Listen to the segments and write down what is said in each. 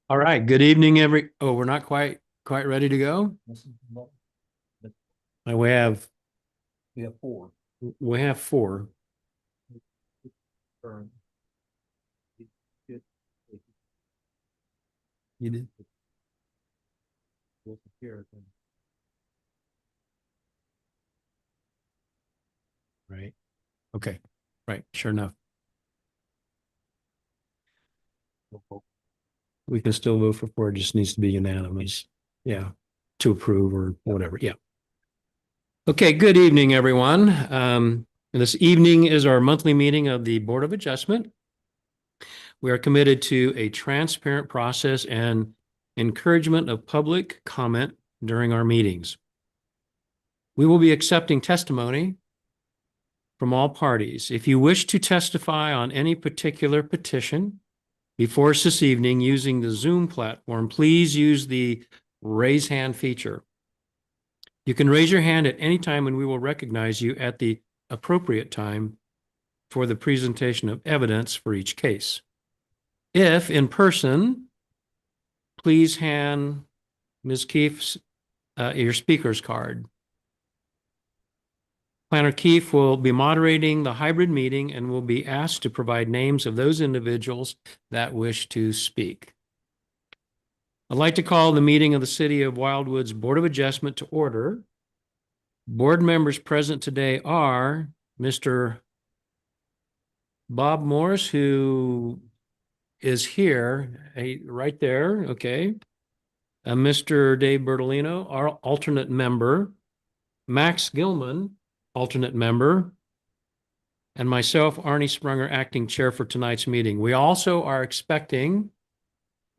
All right. Good evening, Oh, we're not quite ready to go. We have four. we have four. You did. Right. Okay. Right. Sure enough. We can still move for four. It just needs to be unanimous. Yeah. To approve or whatever. Yeah. Okay. Good evening, everyone. This evening is our monthly meeting of the Board of Adjustment. We are committed to a transparent process and encouragement of public comment during our meetings. We will be accepting testimony from all parties. If you wish to testify on any particular petition before us this evening using the Zoom platform, please use the raise hand feature. You can raise your hand at any time and we will recognize you at the appropriate time for the presentation of evidence for each case. If in person, please hand Ms. Keefe your speaker's card. Planner Keefe will be moderating the hybrid meeting and will be asked to provide names of those individuals that wish to speak. I'd like to call the meeting of the City of Wildwood's Board of Adjustment to order. Board members present today are Mr. Bob Morris, who is here, right there, okay. Mr. Dave Bertolino, our alternate member, Max Gilman, alternate member, and myself, Arnie Sprunger, acting chair for tonight's meeting. We also are expecting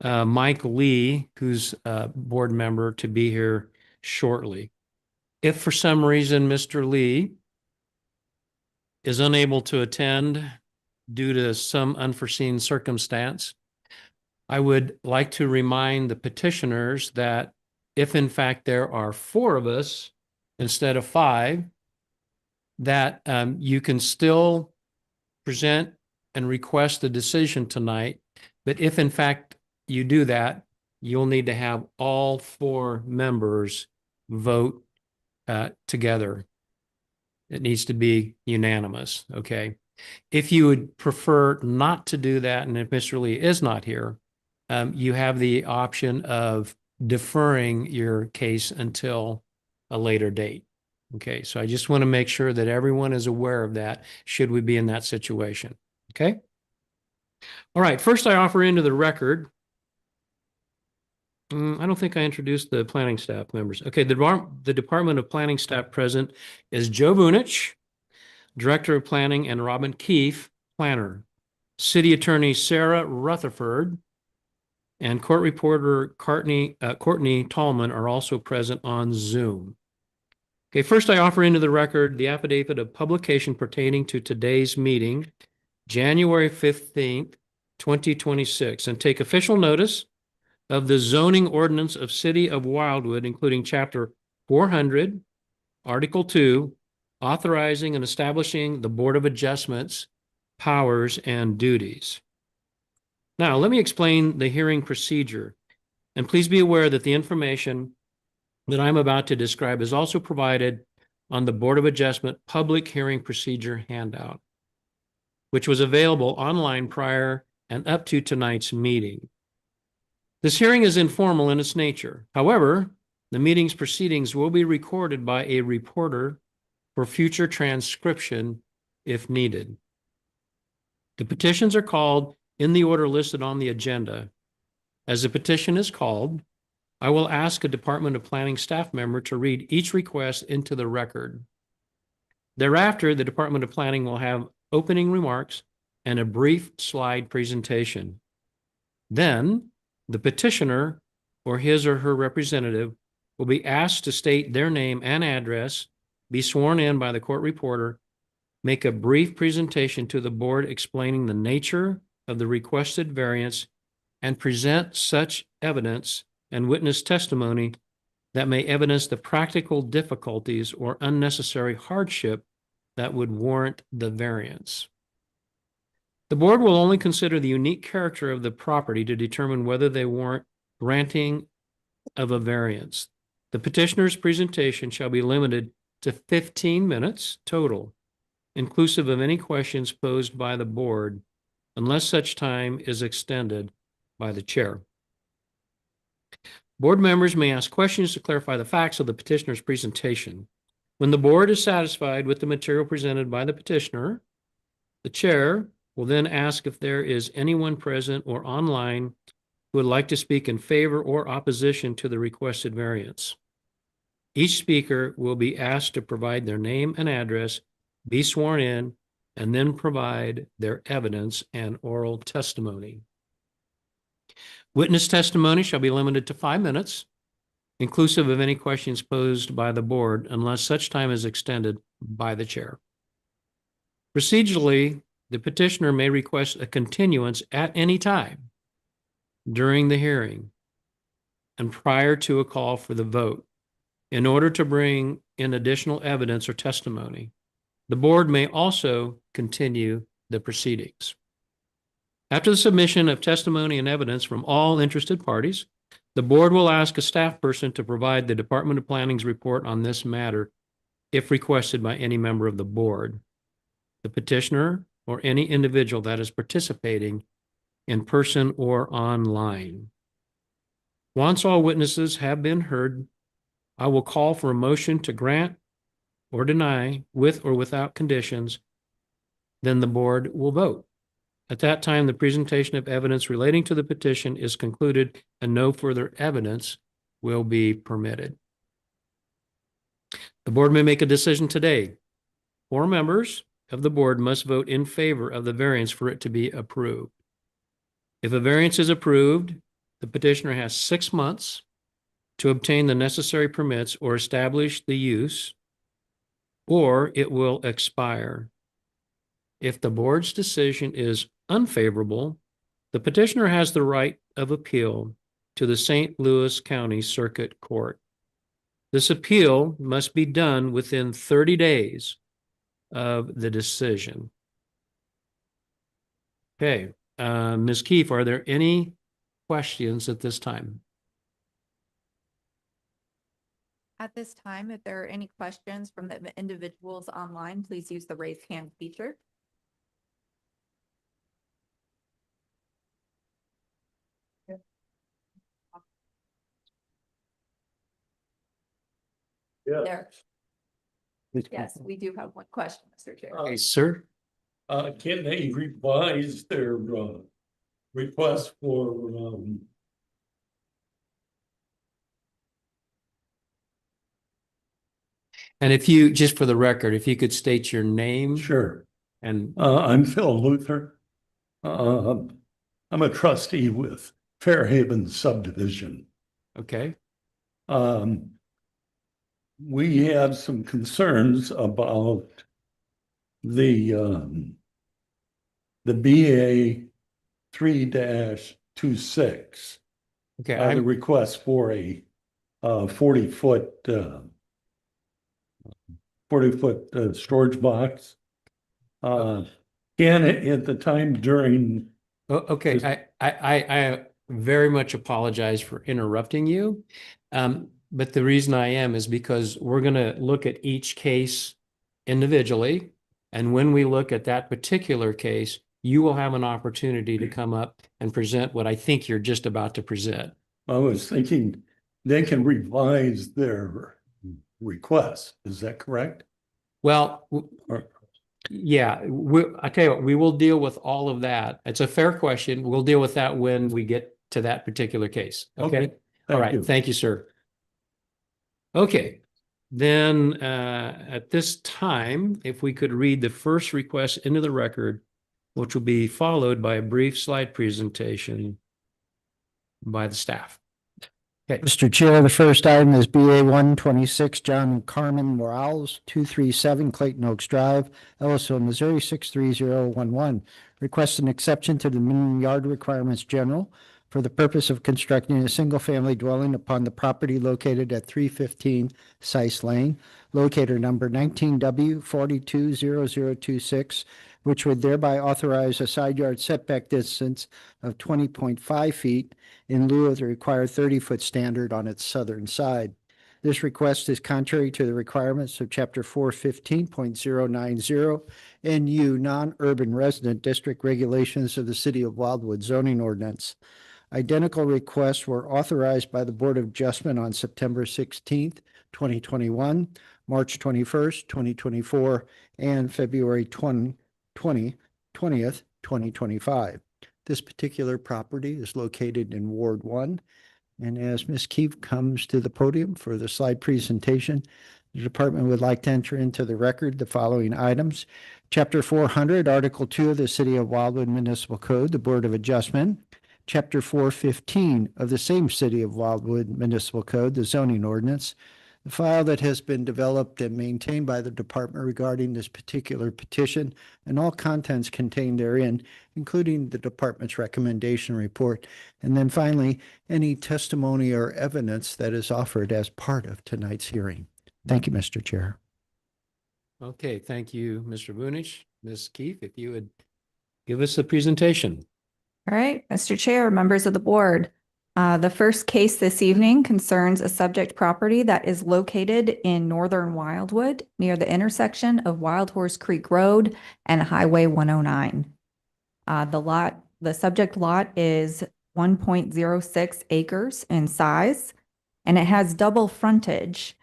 Mike Lee, who's a board member, to be here shortly. If for some reason Mr. Lee is unable to attend due to some unforeseen circumstance, I would like to remind the petitioners that if in fact there are four of us instead of five, that you can still present and request a decision tonight. But if in fact you do that, you'll need to have all four members vote together. It needs to be unanimous, okay? If you would prefer not to do that, and if Mr. Lee is not here, you have the option of deferring your case until a later date. Okay, so I just want to make sure that everyone is aware of that should we be in that situation. Okay. All right, first I offer into the record. I don't think I introduced the planning staff members. Okay, the Department of Planning staff present is Joe Bunich, Director of Planning, and Robin Keefe, Planner. City Attorney Sarah Rutherford and Court Reporter Courtney Tallman are also present on Zoom. Okay, first I offer into the record the affidavit of publication pertaining to today's meeting, January 15th, 2026, and take official notice of the zoning ordinance of City of Wildwood, including Chapter 400, Article 2, authorizing and establishing the Board of Adjustments, powers, and duties. Now, let me explain the hearing procedure, and please be aware that the information that I'm about to describe is also provided on the Board of Adjustment Public Hearing Procedure handout, which was available online prior and up to tonight's meeting. This hearing is informal in its nature. However, the meeting's proceedings will be recorded by a reporter for future transcription if needed. The petitions are called in the order listed on the agenda. As the petition is called, I will ask a Department of Planning staff member to read each request into the record. Thereafter, the Department of Planning will have opening remarks and a brief slide presentation. Then, the petitioner or his or her representative will be asked to state their name and address, be sworn in by the court reporter, make a brief presentation to the board explaining the nature of the requested variance, and present such evidence and witness testimony that may evidence the practical difficulties or unnecessary hardship that would warrant the variance. The board will only consider the unique character of the property to determine whether they warrant granting of a variance. The petitioner's presentation shall be limited to 15 minutes total, inclusive of any questions posed by the board, unless such time is extended by the chair. Board members may ask questions to clarify the facts of the petitioner's presentation. When the board is satisfied with the material presented by the petitioner, the chair will then ask if there is anyone present or online who would like to speak in favor or opposition to the requested variance. Each speaker will be asked to provide their name and address, be sworn in, and then provide their evidence and oral testimony. Witness testimony shall be limited to 5 minutes, inclusive of any questions posed by the board, unless such time is extended by the chair. Procedurally, the petitioner may request a continuance at any time during the hearing and prior to a call for the vote in order to bring in additional evidence or testimony. The board may also continue the proceedings. After the submission of testimony and evidence from all interested parties, the board will ask a staff person to provide the Department of Planning's report on this matter if requested by any member of the board, the petitioner, or any individual that is participating in person or online. Once all witnesses have been heard, I will call for a motion to grant or deny with or without conditions. Then the board will vote. At that time, the presentation of evidence relating to the petition is concluded and no further evidence will be permitted. The board may make a decision today. 4 members of the board must vote in favor of the variance for it to be approved. If a variance is approved, the petitioner has 6 months to obtain the necessary permits or establish the use, or it will expire. If the board's decision is unfavorable, the petitioner has the right of appeal to the St. Louis County Circuit Court. This appeal must be done within 30 days of the decision. Okay, Ms. Keefe, are there any questions at this time? At this time, if there are any questions from the individuals online, please use the raise hand feature. Yeah. There. Yes, we do have one question, Mr. Chair. Okay, sir. Can they revise their request for And if you, just for the record, if you could state your name. Sure. And I'm Phil Luther. I'm a trustee with Fairhaven Subdivision. okay. We have some concerns about the BA 3-26. Okay, The request for a 40-foot storage box. Can at the time during okay, I very much apologize for interrupting you. But the reason I am is because we're going to look at each case individually. And when we look at that particular case, you will have an opportunity to come up and present what I think you're just about to present. I was thinking they can revise their request. Is that correct? Well, yeah, I tell you what, we will deal with all of that. It's a fair question. We'll deal with that when we get to that particular case. Okay. All right. Thank you, sir. Okay. Then at this time, if we could read the first request into the record, which will be followed by a brief slide presentation by the staff. Okay. Mr. Chair, the first item is BA 126, John and Carmen Morales, 237 Clayton Oaks Drive, Ellisville, Missouri, 63011. Request an exception to the minimum yard requirements general for the purpose of constructing a single-family dwelling upon the property located at 315 Sice Lane, locator number 19W420026, which would thereby authorize a side yard setback distance of 20.5 feet in lieu of the required 30-foot standard on its southern side. This request is contrary to the requirements of Chapter 415.090 NU Non-Urban Resident District Regulations of the City of Wildwood zoning ordinance. Identical requests were authorized by the Board of Adjustment on September 16th, 2021, March 21st, 2024, and February 20th, 2025. This particular property is located in Ward 1. And as Ms. Keefe comes to the podium for the slide presentation, the department would like to enter into the record the following items. Chapter 400, Article 2 of the City of Wildwood Municipal Code, the Board of Adjustment. Chapter 415 of the same City of Wildwood Municipal Code, the zoning ordinance. The file that has been developed and maintained by the department regarding this particular petition and all contents contained therein, including the department's recommendation report. And then finally, any testimony or evidence that is offered as part of tonight's hearing. Thank you, Mr. Chair. Okay, thank you, Mr. Bunich. Ms. Keefe, if you would give us a presentation. All right, Mr. Chair, members of the board. The first case this evening concerns a subject property that is located in northern Wildwood near the intersection of Wild Horse Creek Road and Highway 109. The subject lot is 1.06 acres in size, and it has double frontage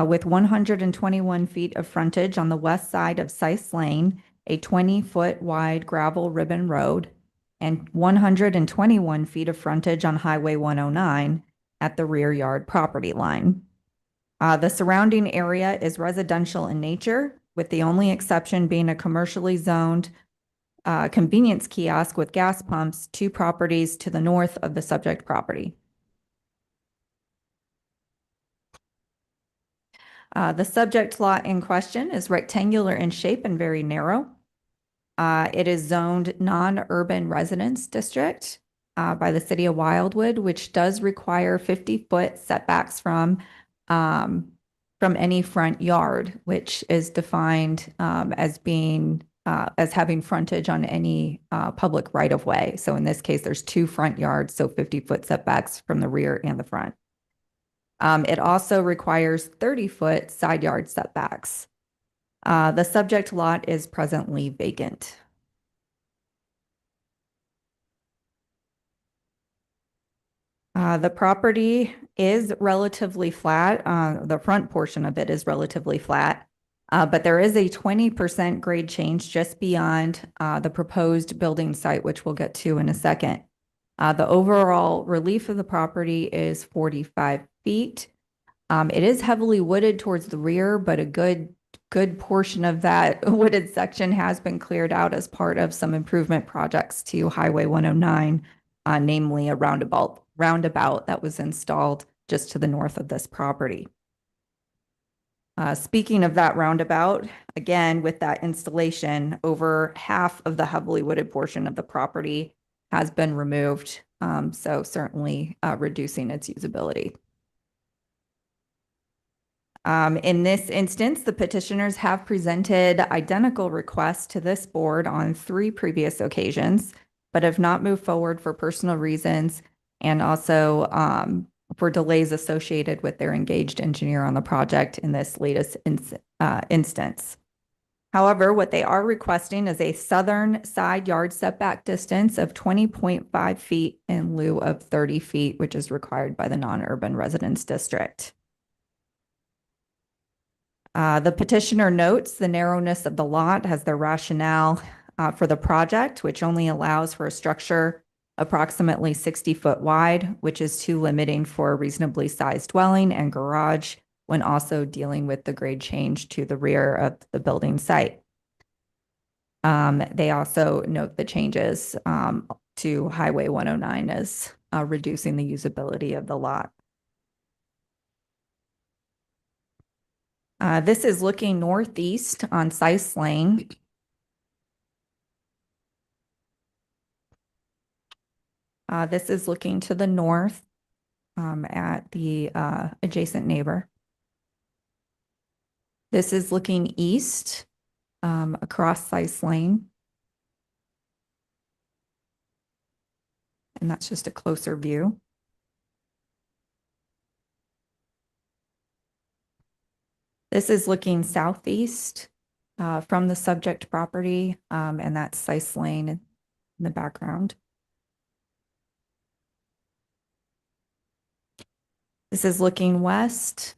with 121 feet of frontage on the west side of Sice Lane, a 20-foot wide gravel ribbon road, and 121 feet of frontage on Highway 109 at the rear yard property line. The surrounding area is residential in nature, with the only exception being a commercially zoned convenience kiosk with gas pumps, 2 properties to the north of the subject property. The subject lot in question is rectangular in shape and very narrow. It is zoned non-urban residence district by the City of Wildwood, which does require 50-foot setbacks from any front yard, which is defined as being as having frontage on any public right-of-way. So in this case, there's 2 front yards, so 50-foot setbacks from the rear and the front. It also requires 30-foot side yard setbacks. The subject lot is presently vacant. The property is relatively flat. The front portion of it is relatively flat, but there is a 20% grade change just beyond the proposed building site, which we'll get to in a second. The overall relief of the property is 45 feet. It is heavily wooded towards the rear, but a good portion of that wooded section has been cleared out as part of some improvement projects to Highway 109, namely a roundabout that was installed just to the north of this property. Speaking of that roundabout, again, with that installation, over half of the heavily wooded portion of the property has been removed, so certainly reducing its usability. In this instance, the petitioners have presented identical requests to this board on 3 previous occasions, but have not moved forward for personal reasons and also for delays associated with their engaged engineer on the project in this latest instance. However, what they are requesting is a southern side yard setback distance of 20.5 feet in lieu of 30 feet, which is required by the non-urban residence district. The petitioner notes the narrowness of the lot as their rationale for the project, which only allows for a structure approximately 60-foot wide, which is too limiting for a reasonably sized dwelling and garage when also dealing with the grade change to the rear of the building site. They also note the changes to Highway 109 as reducing the usability of the lot. This is looking northeast on Sice Lane. This is looking to the north at the adjacent neighbor. This is looking east across Sice Lane. And that's just a closer view. This is looking southeast from the subject property, and that's Sice Lane in the background. This is looking west.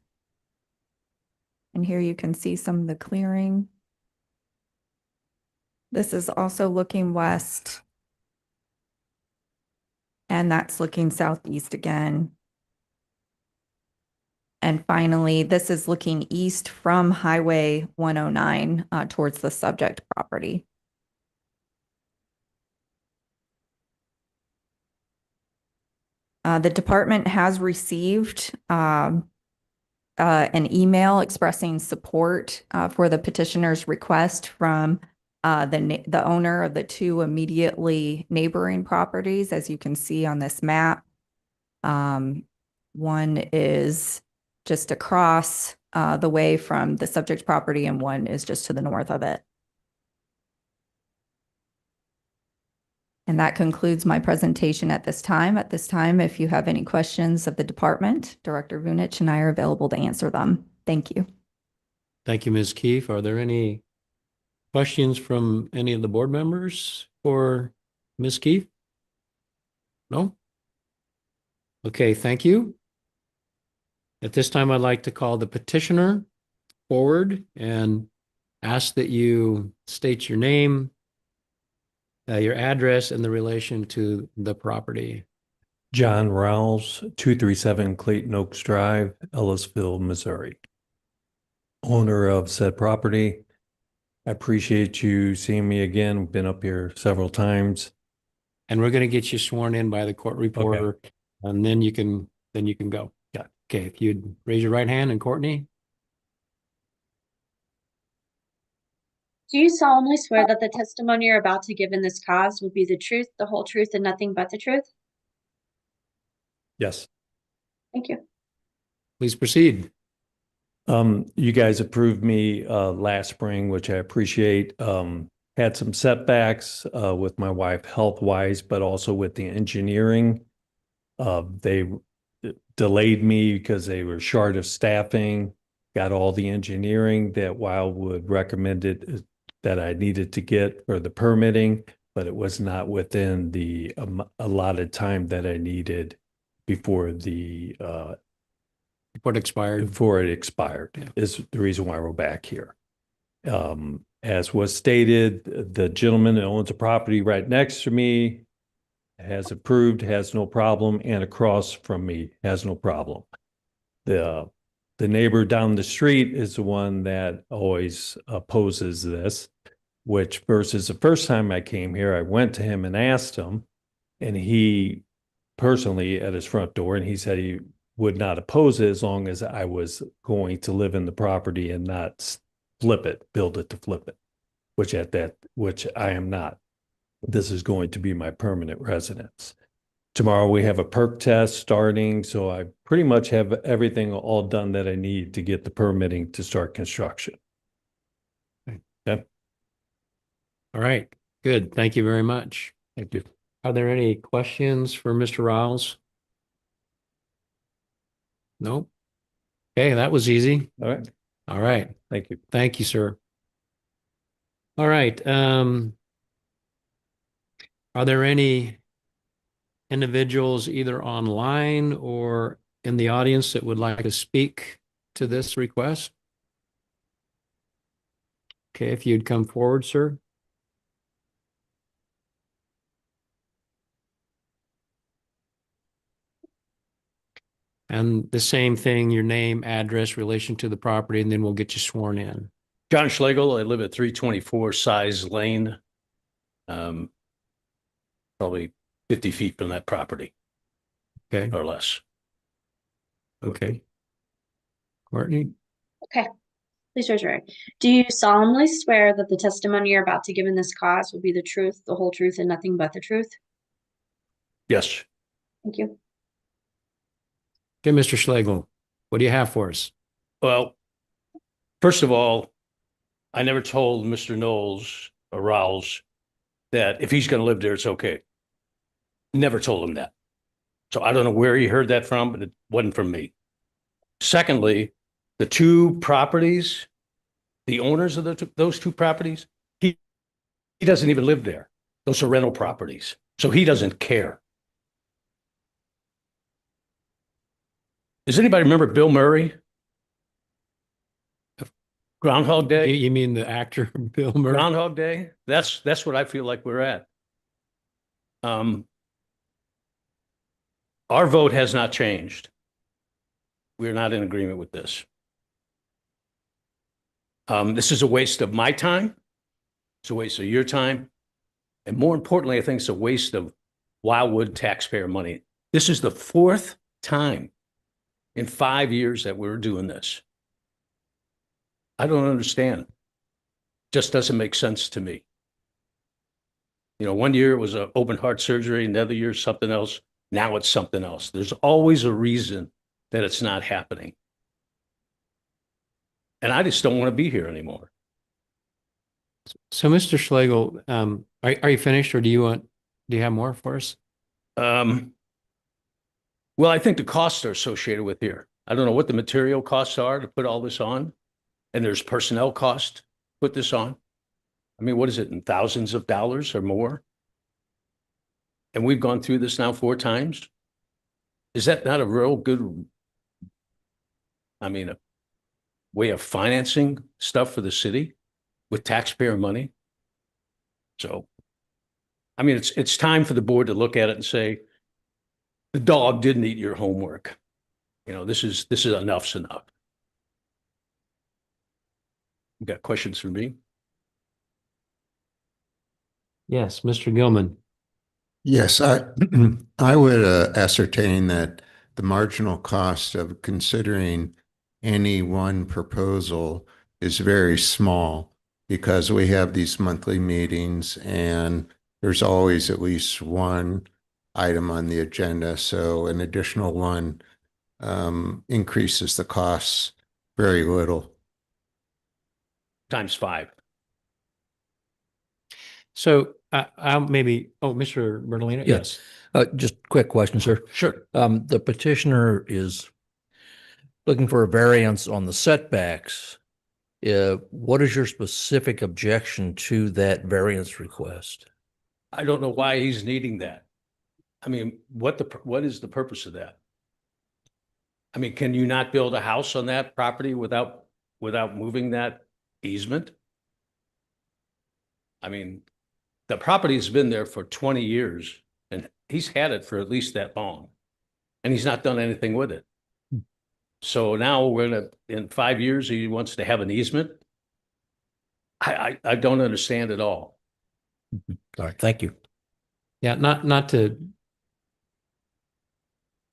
And here you can see some of the clearing. This is also looking west. And that's looking southeast again. And finally, this is looking east from Highway 109 towards the subject property. The department has received an email expressing support for the petitioner's request from the owner of the two immediately neighboring properties, as you can see on this map. One is just across the way from the subject property, and one is just to the north of it. And that concludes my presentation at this time. At this time, if you have any questions of the department, Director Vunich and I are available to answer them. Thank you. Thank you, Ms. Keefe. Are there any questions from any of the board members for Ms. Keefe? No? Okay, thank you. At this time, I'd like to call the petitioner forward and ask that you state your name, your address, and the relation to the property. John Rouse, 237 Clayton Oaks Drive, Ellisville, Missouri. Owner of said property. I appreciate you seeing me again. We've been up here several times. And we're going to get you sworn in by the court reporter, and then you can go. Yeah. Okay, if you'd raise your right hand, and Courtney. Do you solemnly swear that the testimony you're about to give in this cause will be the truth, the whole truth, and nothing but the truth? Yes. Thank you. Please proceed. You guys approved me last spring, which I appreciate. Had some setbacks with my wife health-wise, but also with the engineering. They delayed me because they were short of staffing. Got all the engineering that Wildwood recommended that I needed to get for the permitting, but it was not within the allotted time that I needed before the Report expired. before it expired. Yeah. Is the reason why we're back here. As was stated, the gentleman that owns a property right next to me has approved, has no problem, and across from me has no problem. The neighbor down the street is the one that always opposes this, which versus the first time I came here, I went to him and asked him, and he personally at his front door, and he said he would not oppose it as long as I was going to live in the property and not flip it, build it to flip it, which I am not. This is going to be my permanent residence. Tomorrow we have a perk test starting, so I pretty much have everything all done that I need to get the permitting to start construction. Okay. All right, good. Thank you very much. Thank you. Are there any questions for Mr. Riles? Nope. Okay, that was easy. All right. All right. Thank you. Thank you, sir. All right. Are there any individuals either online or in the audience that would like to speak to this request? Okay, if you'd come forward, sir. And the same thing, your name, address, relation to the property, and then we'll get you sworn in. John Schlegel, I live at 324 Size Lane. Probably 50 feet from that property Okay, or less. okay. Courtney? Okay. Please raise your right. Do you solemnly swear that the testimony you're about to give in this cause will be the truth, the whole truth, and nothing but the truth? Yes. Thank you. Okay, Mr. Schlegel, what do you have for us? Well, first of all, I never told Mr. Knowles or Rawls that if he's going to live there, it's okay. Never told him that. So I don't know where he heard that from, but it wasn't from me. Secondly, the two properties, the owners of those two properties, he doesn't even live there. Those are rental properties. So he doesn't care. Does anybody remember Bill Murray? Groundhog Day? You mean the actor Bill Murray? Groundhog Day? That's what I feel like we're at. Our vote has not changed. We're not in agreement with this. This is a waste of my time. It's a waste of your time. And more importantly, I think it's a waste of Wildwood taxpayer money. This is the fourth time in 5 years that we're doing this. I don't understand. Just doesn't make sense to me. You know, one year it was an open heart surgery, another year something else. Now it's something else. There's always a reason that it's not happening. And I just don't want to be here anymore. So, Mr. Schlegel, are you finished, or do you have more for us? Well, I think the costs are associated with here. I don't know what the material costs are to put all this on. And there's personnel cost to put this on. I mean, what is it, in thousands of dollars or more? And we've gone through this now 4 times. Is that not a real good, I mean, a way of financing stuff for the city with taxpayer money? So, I mean, it's time for the board to look at it and say, the dog didn't eat your homework. You know, this is enough's enough. You got questions for me? Yes, Mr. Gilman. Yes, I would ascertain that the marginal cost of considering any one proposal is very small because we have these monthly meetings and there's always at least one item on the agenda. So an additional one increases the costs very little. Times 5. So I'll maybe, Mr. Bertolino? Yes. Just a quick question, sir. Sure. The petitioner is looking for a variance on the setbacks. What is your specific objection to that variance request? I don't know why he's needing that. I mean, what is the purpose of that? I mean, can you not build a house on that property without moving that easement? I mean, the property's been there for 20 years and he's had it for at least that long and he's not done anything with it. So now in 5 years, he wants to have an easement. I don't understand at all. All right, thank you. Yeah, not to,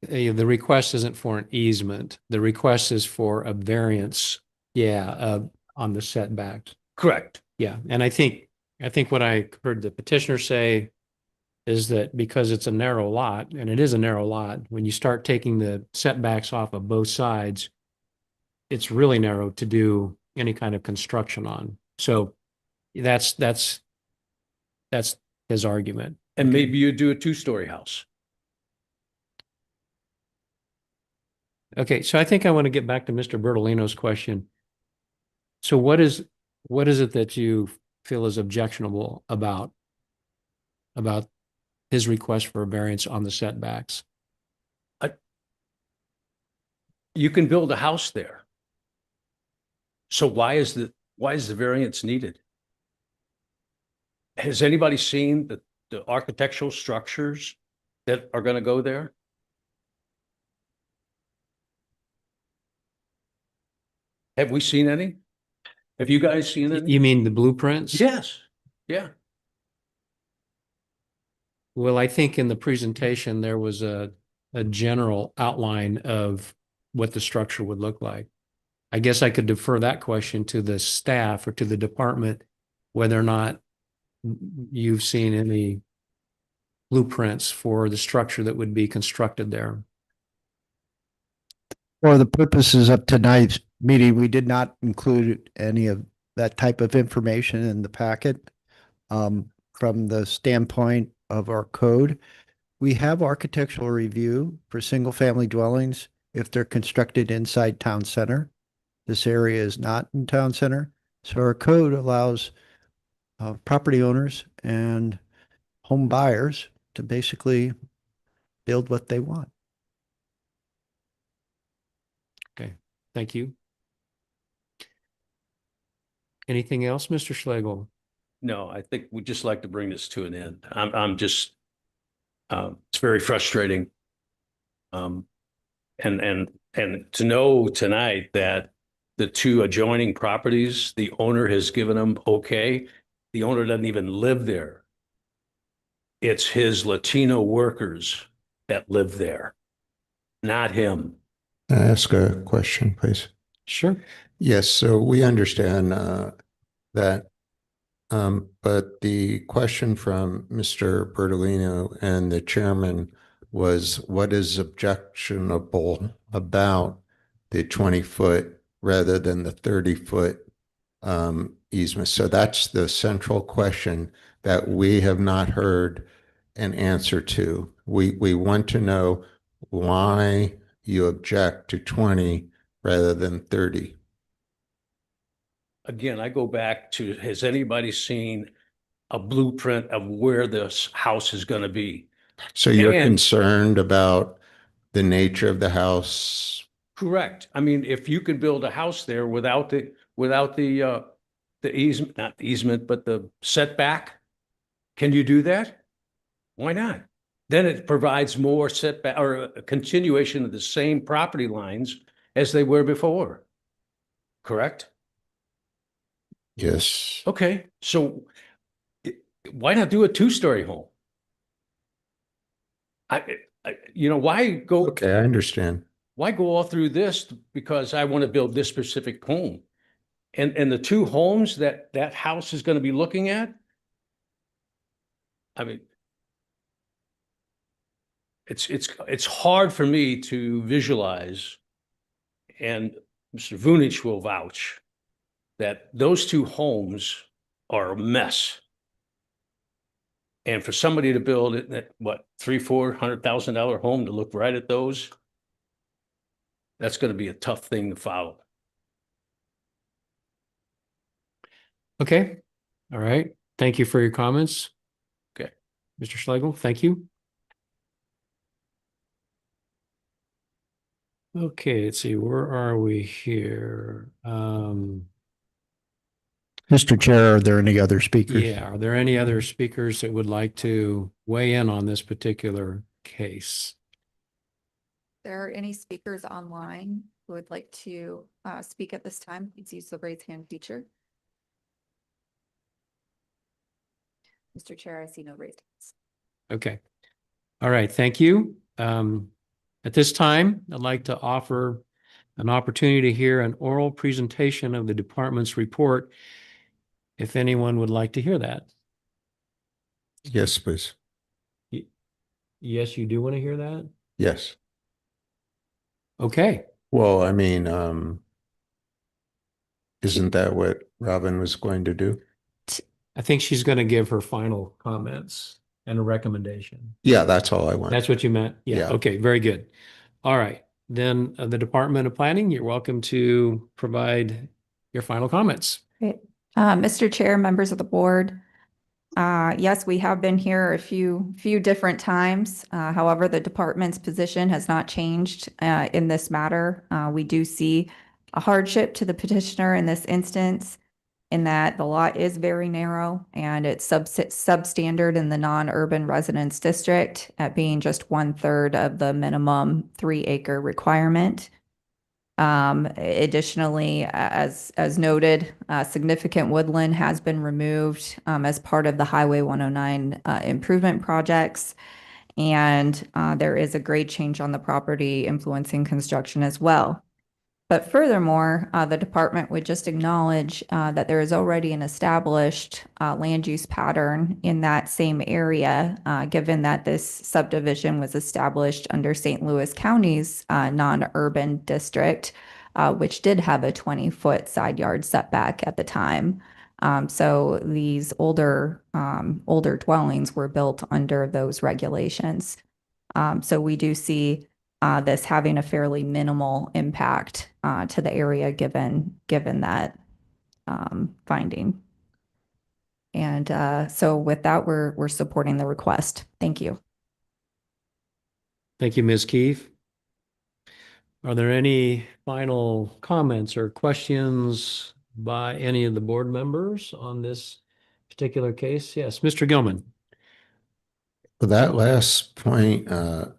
the request isn't for an easement. The request is for a variance, on the setbacks. Correct. Yeah, and I think what I heard the petitioner say is that because it's a narrow lot, and it is a narrow lot, when you start taking the setbacks off of both sides, it's really narrow to do any kind of construction on. So that's his argument. And maybe you do a 2-story house. Okay, so I think I want to get back to Mr. Bertolino's question. So what is it that you feel is objectionable about his request for a variance on the setbacks? You can build a house there. So why is the variance needed? Has anybody seen the architectural structures that are going to go there? Have we seen any? Have you guys seen any? You mean the blueprints? Yes. Yeah. Well, I think in the presentation, there was a general outline of what the structure would look like. I guess I could defer that question to the staff or to the department, whether or not you've seen any blueprints for the structure that would be constructed there. For the purposes of tonight's meeting, we did not include any of that type of information in the packet. From the standpoint of our code, we have architectural review for single-family dwellings if they're constructed inside town center. This area is not in town center, so our code allows property owners and home buyers to basically build what they want. Thank you. Anything else, Mr. Schlegel? No, I think we'd just like to bring this to an end. I'm just, it's very frustrating. And to know tonight that the two adjoining properties, the owner has given them okay. The owner doesn't even live there. It's his Latino workers that live there, not him. Can I ask a question, please? Sure. Yes, so we understand that, but the question from Mr. Bertolino and the chairman was, what is objectionable about the 20-foot rather than the 30-foot easement? So that's the central question that we have not heard an answer to. We want to know why you object to 20 rather than 30. Again, I go back to, has anybody seen a blueprint of where this house is going to be? So you're And- concerned about the nature of the house? Correct. I mean, if you can build a house there without the easement, not the easement, but the setback, can you do that? Why not? Then it provides more setback or a continuation of the same property lines as they were before. Correct? Yes. Okay, so why not do a two-story home? Why go? Okay, I understand. Why go all through this because I want to build this specific home? And the two homes that house is going to be looking at, I mean, it's hard for me to visualize, and Mr. Vunich will vouch that those two homes are a mess. And for somebody to build it at what, $300,000-$400,000 home to look right at those, that's going to be a tough thing to follow. Okay. All right. Thank you for your comments. Okay. Mr. Schlegel, thank you. Okay, let's see, where are we here? Mr. Chair, are there any other speakers? Yeah, are there any other speakers that would like to weigh in on this particular case? There are any speakers online who would like to speak at this time? Please use the raise hand feature. Mr. Chair, I see no raised hands. Okay. All right, thank you. At this time, I'd like to offer an opportunity to hear an oral presentation of the department's report, if anyone would like to hear that. Yes, please. Yes, you do want to hear that? Yes. Okay. Well, I mean, isn't that what Robin was going to do? I think she's going to give her final comments and a recommendation. Yeah, that's all I want. That's what you meant? Yeah. Yeah. Okay, very good. All right. Then the Department of Planning, you're welcome to provide your final comments. Great. Mr. Chair, members of the board, yes, we have been here a few different times. However, the department's position has not changed in this matter. We do see a hardship to the petitioner in this instance, in that the lot is very narrow and it's substandard in the non-urban residence district at being just 1/3 of the minimum 3-acre requirement. Additionally, as noted, significant woodland has been removed as part of the Highway 109 improvement projects. And there is a grade change on the property influencing construction as well. But furthermore, the department would just acknowledge that there is already an established land use pattern in that same area, given that this subdivision was established under St. Louis County's non-urban district, which did have a 20-foot side yard setback at the time. So these older dwellings were built under those regulations. So we do see this having a fairly minimal impact to the area given that finding. And so with that, we're supporting the request. Thank you. Thank you, Ms. Keefe. Are there any final comments or questions by any of the board members on this particular case? Yes, Mr. Gilman. Well, that last point,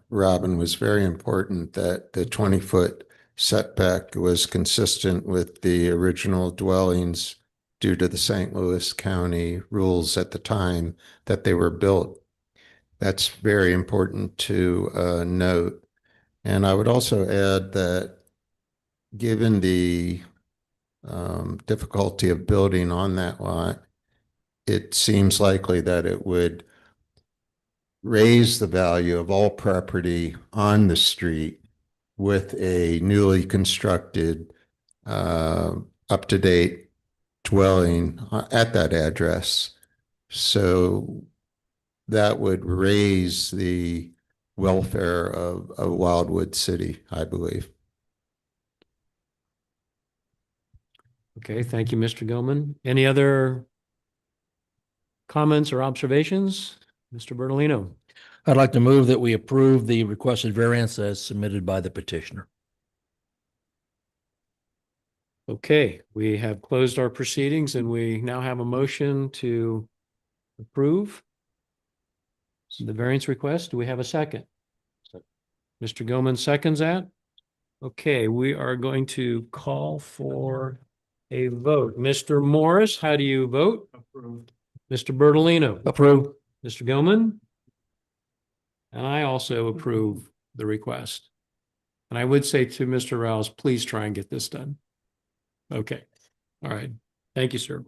Robin, was very important, that the 20-foot setback was consistent with the original dwellings due to the St. Louis County rules at the time that they were built. That's very important to note. And I would also add that given the difficulty of building on that lot, it seems likely that it would raise the value of all property on the street with a newly constructed, up-to-date dwelling at that address. So that would raise the welfare of Wildwood City, I believe. Okay, thank you, Mr. Gilman. Any other comments or observations? Mr. Bertolino. I'd like to move that we approve the requested variance as submitted by the petitioner. Okay, we have closed our proceedings and we now have a motion to approve the variance request. Do we have a second? Mr. Gilman seconds that. Okay, we are going to call for a vote. Mr. Morris, how do you vote? Approved. Mr. Bertolino. Approved. Mr. Gilman? And I also approve the request. And I would say to Mr. Rouse, please try and get this done. Okay. All right. Thank you, sir.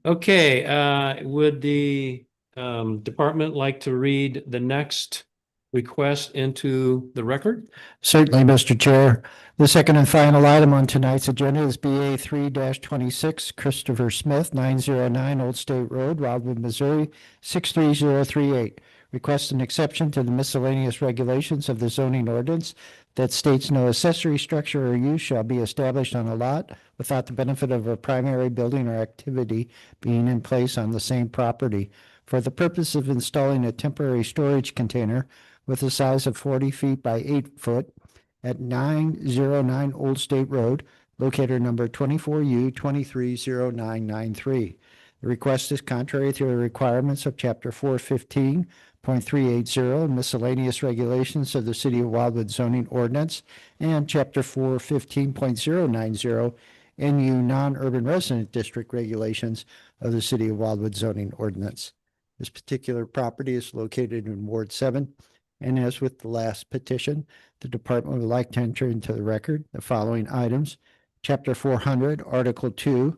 Okay, would the department like to read the next request into the record? Certainly, Mr. Chair. The second and final item on tonight's agenda is BA 3-26, Christopher Smith, 909 Old State Road, Wildwood, Missouri, 63038. Request an exception to the miscellaneous regulations of the zoning ordinance that states no accessory structure or use shall be established on a lot without the benefit of a primary building or activity being in place on the same property for the purpose of installing a temporary storage container with a size of 40 feet by 8 foot at 909 Old State Road, locator number 24U 230993. The request is contrary to the requirements of Chapter 415.380 miscellaneous regulations of the City of Wildwood zoning ordinance and Chapter 415.090 NU non-urban resident district regulations of the City of Wildwood zoning ordinance. This particular property is located in Ward 7. And as with the last petition, the department would like to enter into the record the following items. Chapter 400, Article 2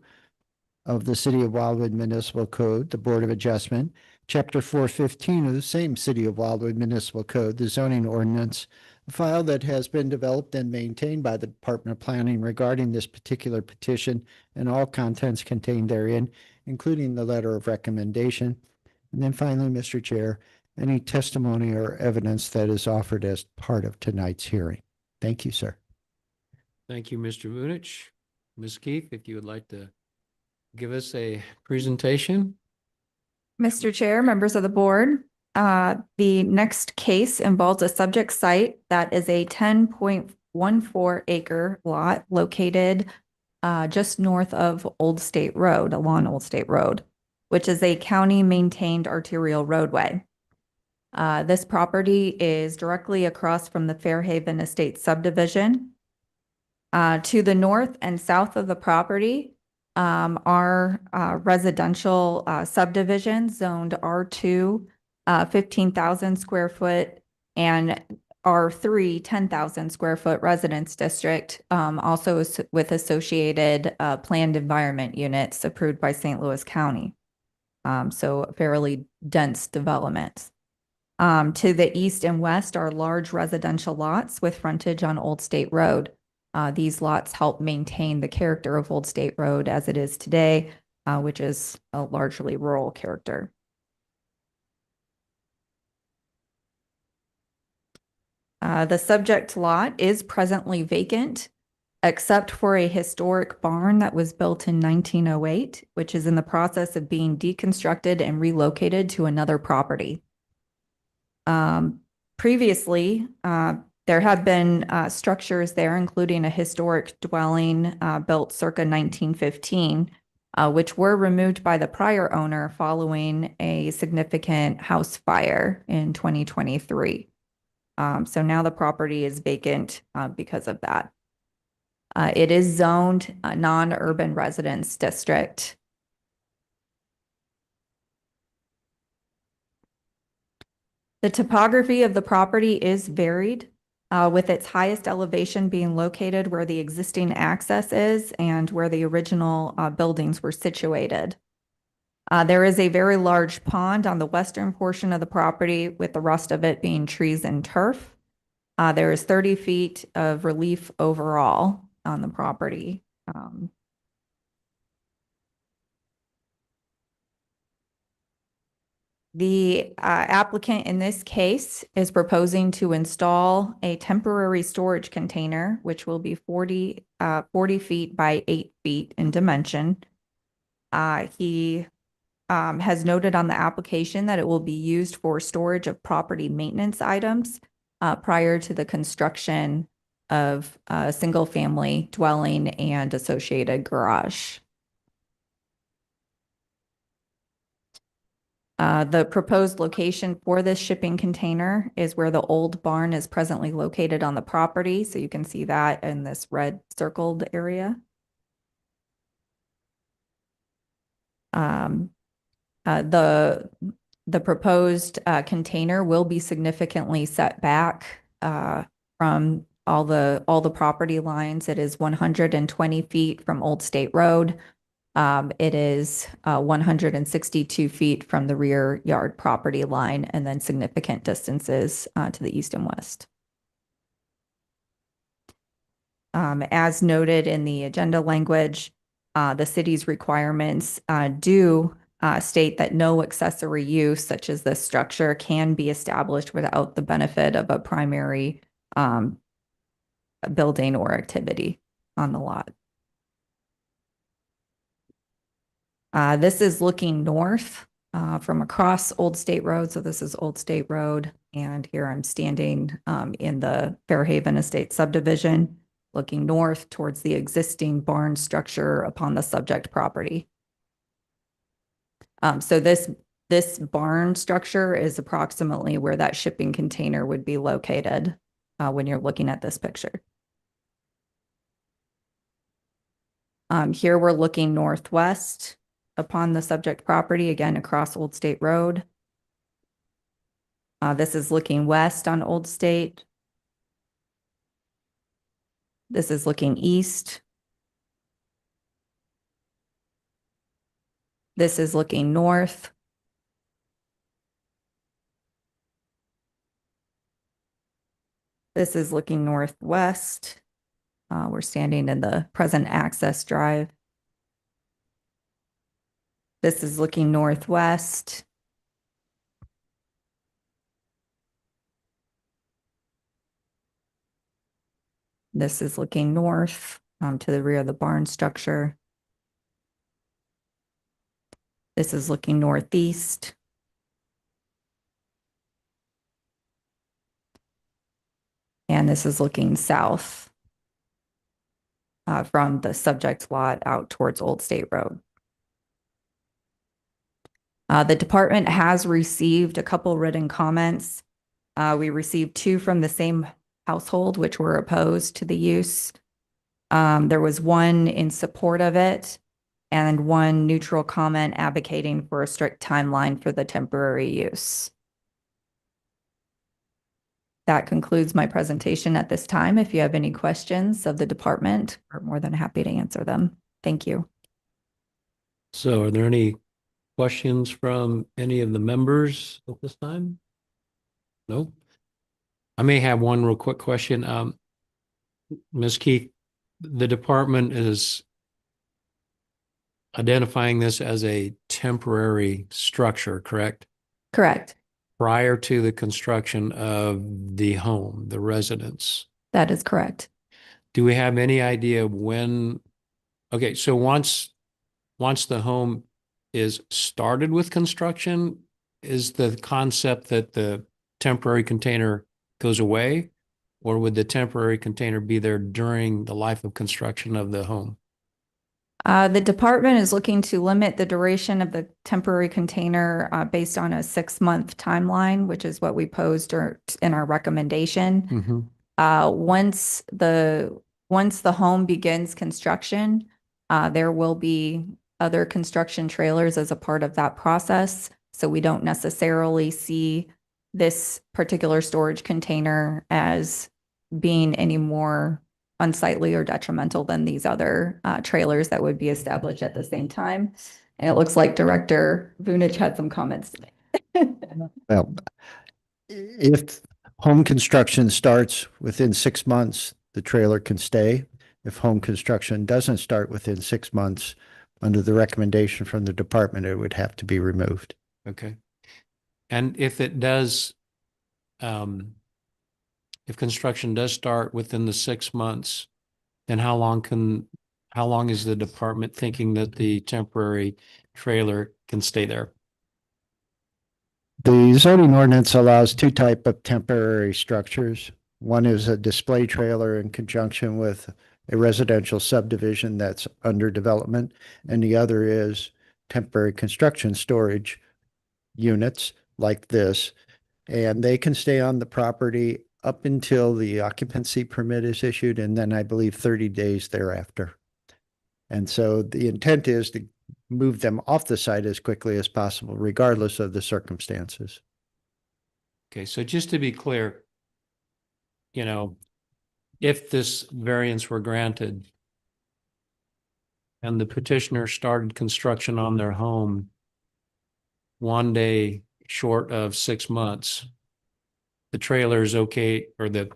of the City of Wildwood Municipal Code, the Board of Adjustment. Chapter 415 of the same City of Wildwood Municipal Code, the zoning ordinance, a file that has been developed and maintained by the Department of Planning regarding this particular petition and all contents contained therein, including the letter of recommendation. And then finally, Mr. Chair, any testimony or evidence that is offered as part of tonight's hearing. Thank you, sir. Thank you, Mr. Vunich. Ms. Keefe, if you would like to give us a presentation. Mr. Chair, members of the board, the next case involves a subject site that is a 10.14 acre lot located just north of Old State Road, along Old State Road, which is a county maintained arterial roadway. This property is directly across from the Fairhaven Estate subdivision. To the north and south of the property are residential subdivisions zoned R2, 15,000 square foot, and R3 10,000 square foot residence district, also with associated planned environment units approved by St. Louis County. So fairly dense developments. To the east and west are large residential lots with frontage on Old State Road. These lots help maintain the character of Old State Road as it is today, which is a largely rural character. The subject lot is presently vacant, except for a historic barn that was built in 1908, which is in the process of being deconstructed and relocated to another property. Previously, there have been structures there, including a historic dwelling built circa 1915, which were removed by the prior owner following a significant house fire in 2023. So now the property is vacant because of that. It is zoned a non-urban residence district. The topography of the property is varied, with its highest elevation being located where the existing access is and where the original buildings were situated. There is a very large pond on the western portion of the property, with the rest of it being trees and turf. There is 30 feet of relief overall on the property. The applicant in this case is proposing to install a temporary storage container, which will be 40 feet by 8 feet in dimension. He has noted on the application that it will be used for storage of property maintenance items prior to the construction of a single-family dwelling and associated garage. The proposed location for this shipping container is where the old barn is presently located on the property. So you can see that in this red circled area. The proposed container will be significantly set back from all the property lines. It is 120 feet from Old State Road. It is 162 feet from the rear yard property line, and then significant distances to the east and west. As noted in the agenda language, the city's requirements do state that no accessory use such as this structure can be established without the benefit of a primary building or activity on the lot. This is looking north from across Old State Road. So this is Old State Road. And here I'm standing in the Fairhaven Estate subdivision, looking north towards the existing barn structure upon the subject property. So this barn structure is approximately where that shipping container would be located when you're looking at this picture. Here we're looking northwest upon the subject property, again, across Old State Road. This is looking west on Old State. This is looking east. This is looking north. This is looking northwest. We're standing in the present access drive. This is looking northwest. This is looking north to the rear of the barn structure. This is looking northeast. And this is looking south from the subject lot out towards Old State Road. The department has received a couple written comments. We received 2 from the same household, which were opposed to the use. There was one in support of it and one neutral comment advocating for a strict timeline for the temporary use. that concludes my presentation at this time. If you have any questions of the department, we're more than happy to answer them. Thank you. So are there any questions from any of the members at this time? No? I may have one real quick question. Ms. Keith, the department is identifying this as a temporary structure, correct? Correct. Prior to the construction of the home, the residence. That is correct. Do we have any idea when? Okay, so once the home is started with construction, is the concept that the temporary container goes away? Or would the temporary container be there during the life of construction of the home? The department is looking to limit the duration of the temporary container based on a 6-month timeline, which is what we posed in our recommendation. Once the home begins construction, there will be other construction trailers as a part of that process. So we don't necessarily see this particular storage container as being any more unsightly or detrimental than these other trailers that would be established at the same time. And it looks like Director Vunich had some comments today. Well, if home construction starts within 6 months, the trailer can stay. If home construction doesn't start within 6 months, under the recommendation from the department, it would have to be removed. Okay. And if it does, if construction does start within the 6 months, then how long is the department thinking that the temporary trailer can stay there? The zoning ordinance allows 2 types of temporary structures. One is a display trailer in conjunction with a residential subdivision that's under development, and the other is temporary construction storage units like this, and they can stay on the property up until the occupancy permit is issued, and then I believe 30 days thereafter. And so the intent is to move them off the site as quickly as possible, regardless of the circumstances. Okay, so just to be clear, if this variance were granted and the petitioner started construction on their home one day short of 6 months, the trailer is okay, or the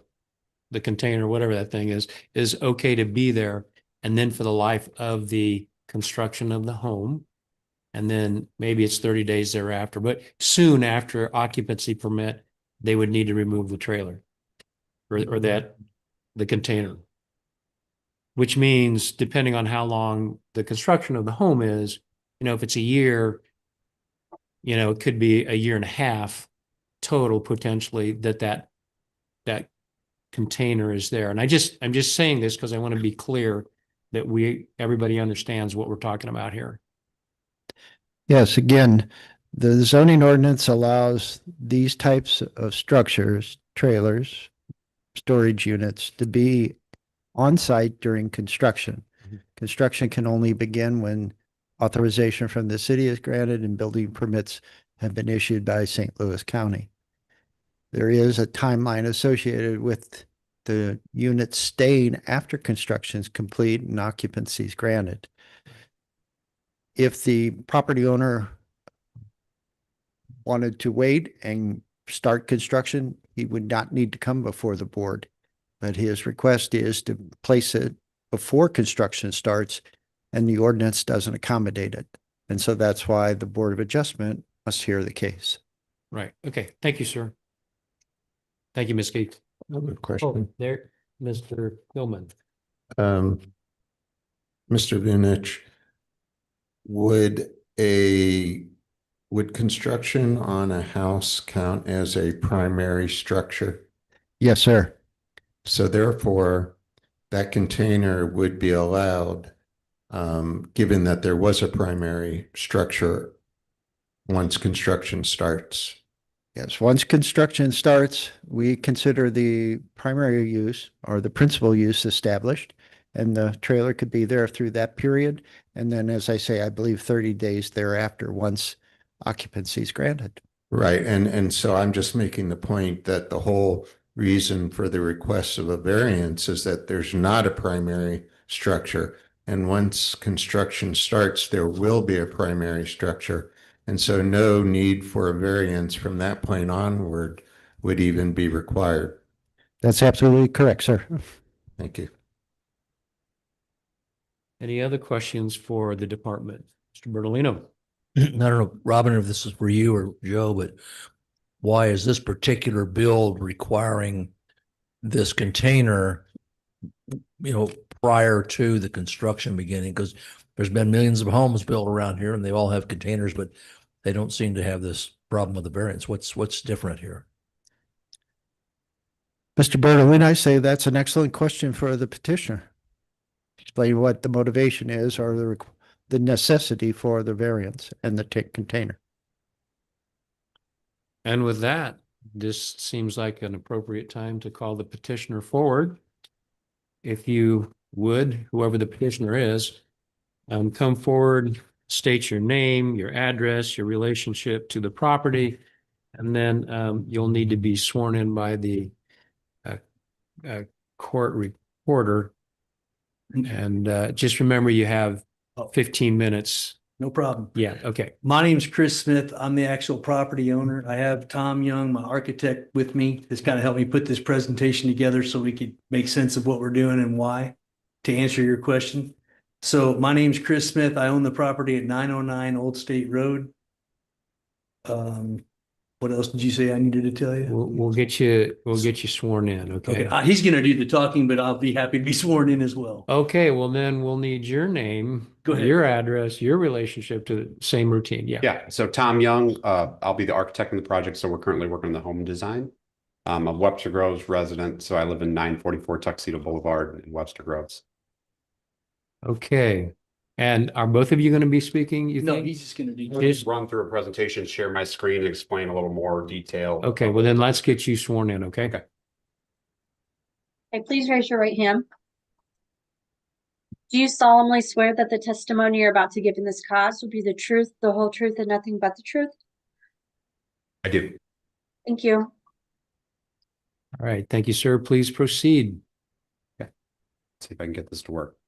container, whatever that thing is okay to be there. And then for the life of the construction of the home, and then maybe it's 30 days thereafter, but soon after occupancy permit, they would need to remove the trailer or the container. Which means depending on how long the construction of the home is, if it's a year, it could be a year and a half total potentially that container is there. And I'm just saying this because I want to be clear that everybody understands what we're talking about here. Yes, again, the zoning ordinance allows these types of structures, trailers, storage units, to be on site during construction. Construction can only begin when authorization from the city is granted and building permits have been issued by St. Louis County. There is a timeline associated with the unit staying after construction is complete and occupancy is granted. If the property owner wanted to wait and start construction, he would not need to come before the board. But his request is to place it before construction starts, and the ordinance doesn't accommodate it. And so that's why the Board of Adjustment must hear the case. Right. Okay. Thank you, sir. Thank you, Ms. Keith. Another Oh, question. there, Mr. Hillman. Mr. Vunich, would construction on a house count as a primary structure? Yes, sir. So therefore, that container would be allowed, given that there was a primary structure once construction starts. Yes, once construction starts, we consider the primary use or the principal use established, and the trailer could be there through that period. And then, as I say, I believe 30 days thereafter, once occupancy is granted. Right. And so I'm just making the point that the whole reason for the request of a variance is that there's not a primary structure. And once construction starts, there will be a primary structure. And so no need for a variance from that point onward would even be required. That's absolutely correct, sir. Thank you. Any other questions for the department? Mr. Bertolino? I don't know, Robin, if this is for you or Joe, but why is this particular build requiring this container, prior to the construction beginning? Because there's been millions of homes built around here and they all have containers, but they don't seem to have this problem with the variance. What's different here? Mr. Bertolini, I say that's an excellent question for the petitioner. Explain what the motivation is or the necessity for the variance and the container. And with that, this seems like an appropriate time to call the petitioner forward. If you would, whoever the petitioner is, come forward, state your name, your address, your relationship to the property, and then you'll need to be sworn in by the court reporter. And just remember, you have 15 minutes. No problem. Yeah, okay. My name's Chris Smith. I'm the actual property owner. I have Tom Young, my architect, with me. That's kind of helped me put this presentation together so we could make sense of what we're doing and why, to answer your question. So my name's Chris Smith. I own the property at 909 Old State Road. What else did you say I needed to tell you? We'll get you sworn in, okay? Okay, he's going to do the talking, but I'll be happy to be sworn in as well. Okay, well then we'll need your name, Go ahead. your address, your relationship to the same routine. Yeah. Yeah, so Tom Young, I'll be the architect in the project. So we're currently working on the home design. I'm a Webster Groves resident, so I live in 944 Tuxedo Boulevard in Webster Groves. Okay. And are both of you going to be speaking, you No, think? he's just going to do. I'll just run through a presentation, share my screen, and explain a little more detail. Okay, well then let's get you sworn in, okay? Okay. Okay, please raise your right hand. Do you solemnly swear that the testimony you're about to give in this cause will be the truth, the whole truth, and nothing but the truth? I do. Thank you. All right, thank you, sir. Please proceed. Let's see if I can get this to work.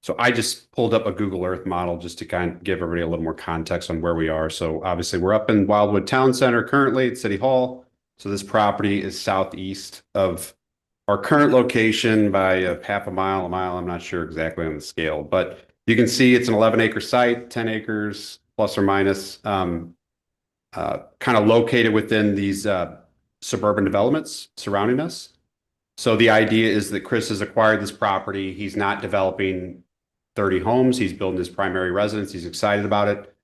So I just pulled up a Google Earth model just to kind of give everybody a little more context on where we are. So obviously we're up in Wildwood Town Center currently at City Hall. So this property is southeast of our current location by a half a mile, I'm not sure exactly on the scale, but you can see it's an 11-acre site, 10 acres plus or minus, kind of located within these suburban developments surrounding us. So the idea is that Chris has acquired this property. He's not developing 30 homes. He's building his primary residence. He's excited about it.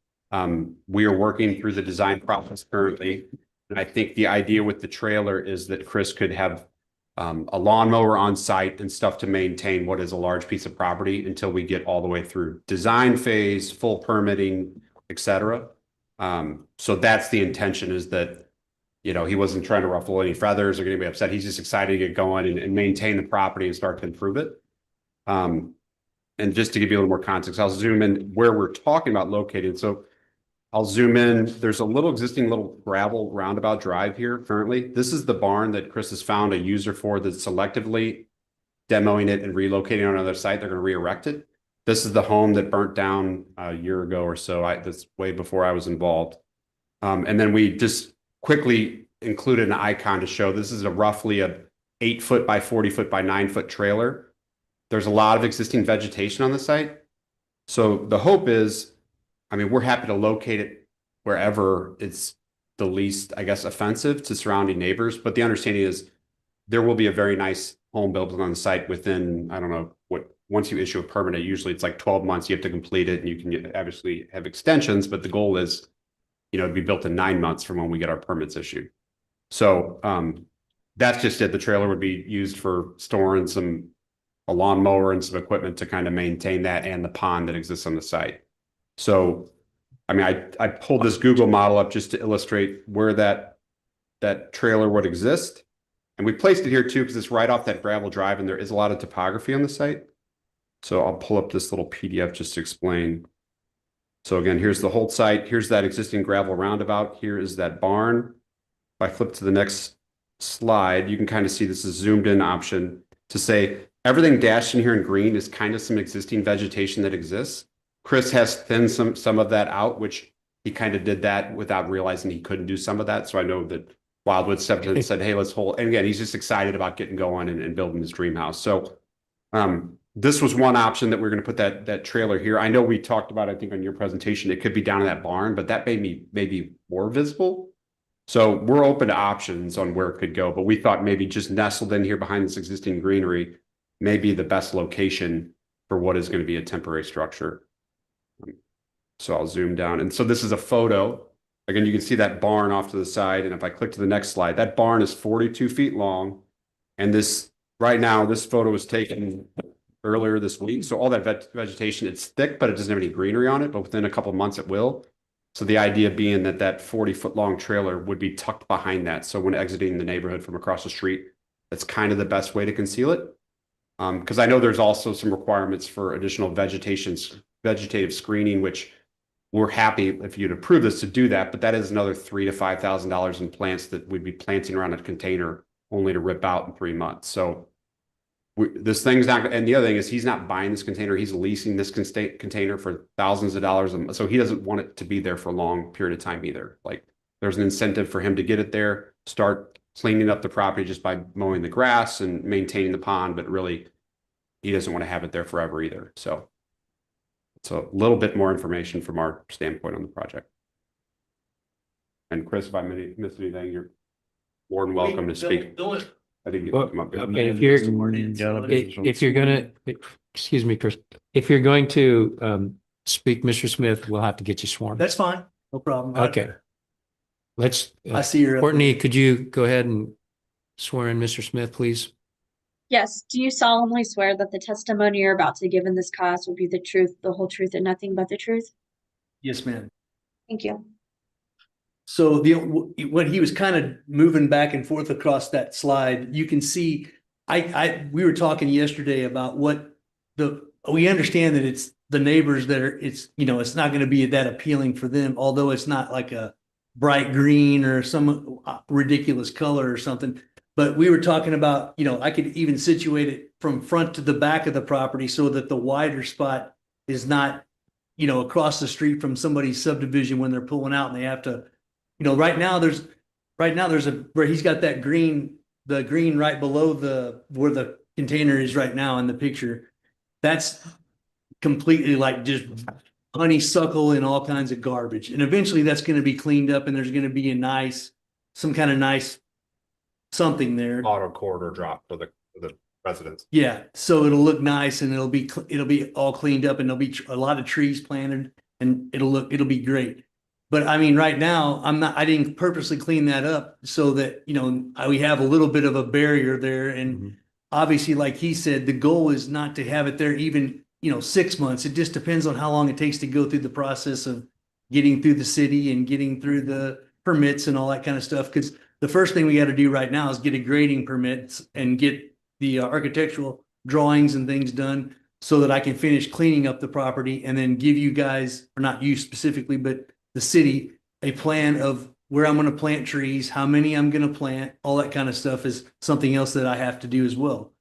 We are working through the design process currently. And I think the idea with the trailer is that Chris could have a lawnmower on site and stuff to maintain what is a large piece of property until we get all the way through design phase, full permitting, et cetera. So that's the intention, is that, you know, he wasn't trying to ruffle any feathers or get anybody upset. He's just excited to get going and maintain the property and start to improve it. And just to give you a little more context, I'll zoom in where we're talking about located. So I'll zoom in. There's a little existing little gravel roundabout drive here currently. This is the barn that Chris has found a user for, that's selectively demoing it and relocating on another site. They're going to re-erect it. This is the home that burnt down a year ago or so. That's way before I was involved. And then we just quickly included an icon to show this is roughly a 8-foot by 40-foot by 9-foot trailer. There's a lot of existing vegetation on the site. So the hope is, I mean, we're happy to locate it wherever it's the least, I guess, offensive to surrounding neighbors. But the understanding is there will be a very nice home built on the site within, I don't know what, once you issue a permit, usually it's like 12 months, you have to complete it, and you can obviously have extensions, but the goal is, you know, to be built in 9 months from when we get our permits issued. So that's just it. The trailer would be used for storing a lawnmower and some equipment to kind of maintain that and the pond that exists on the site. So, I mean, I pulled this Google model up just to illustrate where that trailer would exist. And we placed it here too, because it's right off that gravel drive and there is a lot of topography on the site. So I'll pull up this little PDF just to explain. So again, here's the whole site. Here's that existing gravel roundabout. Here is that barn. If I flip to the next slide, you can kind of see this is zoomed in option to say everything dashed in here in green is kind of some existing vegetation that exists. Chris has thinned some of that out, which he kind of did that without realizing he couldn't do some of that. So I know that Wildwood stepped in and said, hey, let's hold. And again, he's just excited about getting going and building his dream house. So this was one option that we're going to put that trailer here. I know we talked about, I think on your presentation, it could be down in that barn, but that made me maybe more visible. So we're open to options on where it could go, but we thought maybe just nestled in here behind this existing greenery may be the best location for what is going to be a temporary structure. So I'll zoom down. And so this is a photo. Again, you can see that barn off to the side. And if I click to the next slide, that barn is 42 feet long. And this right now, this photo was taken earlier this week. So all that vegetation, it's thick, but it doesn't have any greenery on it. But within a couple of months, it will. So the idea being that 40-foot long trailer would be tucked behind that. So when exiting the neighborhood from across the street, that's kind of the best way to conceal it. Because I know there's also some requirements for additional vegetative screening, which we're happy if you'd approve this to do that, but that is another $3,000 to $5,000 in plants that we'd be planting around a container only to rip out in 3 months. So this thing's not, and the other thing is he's not buying this container, he's leasing this container for thousands of dollars. So he doesn't want it to be there for a long period of time either. Like there's an incentive for him to get it there, start cleaning up the property just by mowing the grass and maintaining the pond, but really he doesn't want to have it there forever either. So it's a little bit more information from our standpoint on the project. And Chris, if I missed anything, you're more than welcome to speak. I didn't get to come up here. Okay, if you're gonna, excuse me, Chris, if you're going to speak, Mr. Smith, we'll have to get you sworn. That's fine. No problem. Okay. Let's, I see your. Courtney, could you go ahead and swear in Mr. Smith, please? Yes. Do you solemnly swear that the testimony you're about to give in this cause will be the truth, the whole truth, and nothing but the truth? Yes, ma'am. Thank you. So when he was kind of moving back and forth across that slide, you can see, we were talking yesterday about we understand that it's the neighbors that are, it's not going to be that appealing for them, although it's not like a bright green or some ridiculous color or something. But we were talking about, I could even situate it from front to the back of the property so that the wider spot is not, across the street from somebody's subdivision when they're pulling out and they have to, right now there's where he's got that green, the green right below where the container is right now in the picture. That's completely like just honeysuckle and all kinds of garbage. And eventually that's going to be cleaned up and there's going to be some kind of nice something there. Auto corridor drop for the residents. Yeah. So it'll look nice and it'll be all cleaned up and there'll be a lot of trees planted and it'll be great. But I mean, right now I didn't purposely clean that up so that, we have a little bit of a barrier there. And obviously, like he said, the goal is not to have it there even, 6 months. It just depends on how long it takes to go through the process of getting through the city and getting through the permits and all that kind of stuff. Because the first thing we got to do right now is get a grading permit and get the architectural drawings and things done so that I can finish cleaning up the property and then give you guys, or not you specifically, but the city, a plan of where I'm going to plant trees, how many I'm going to plant, all that kind of stuff is something else that I have to do as well.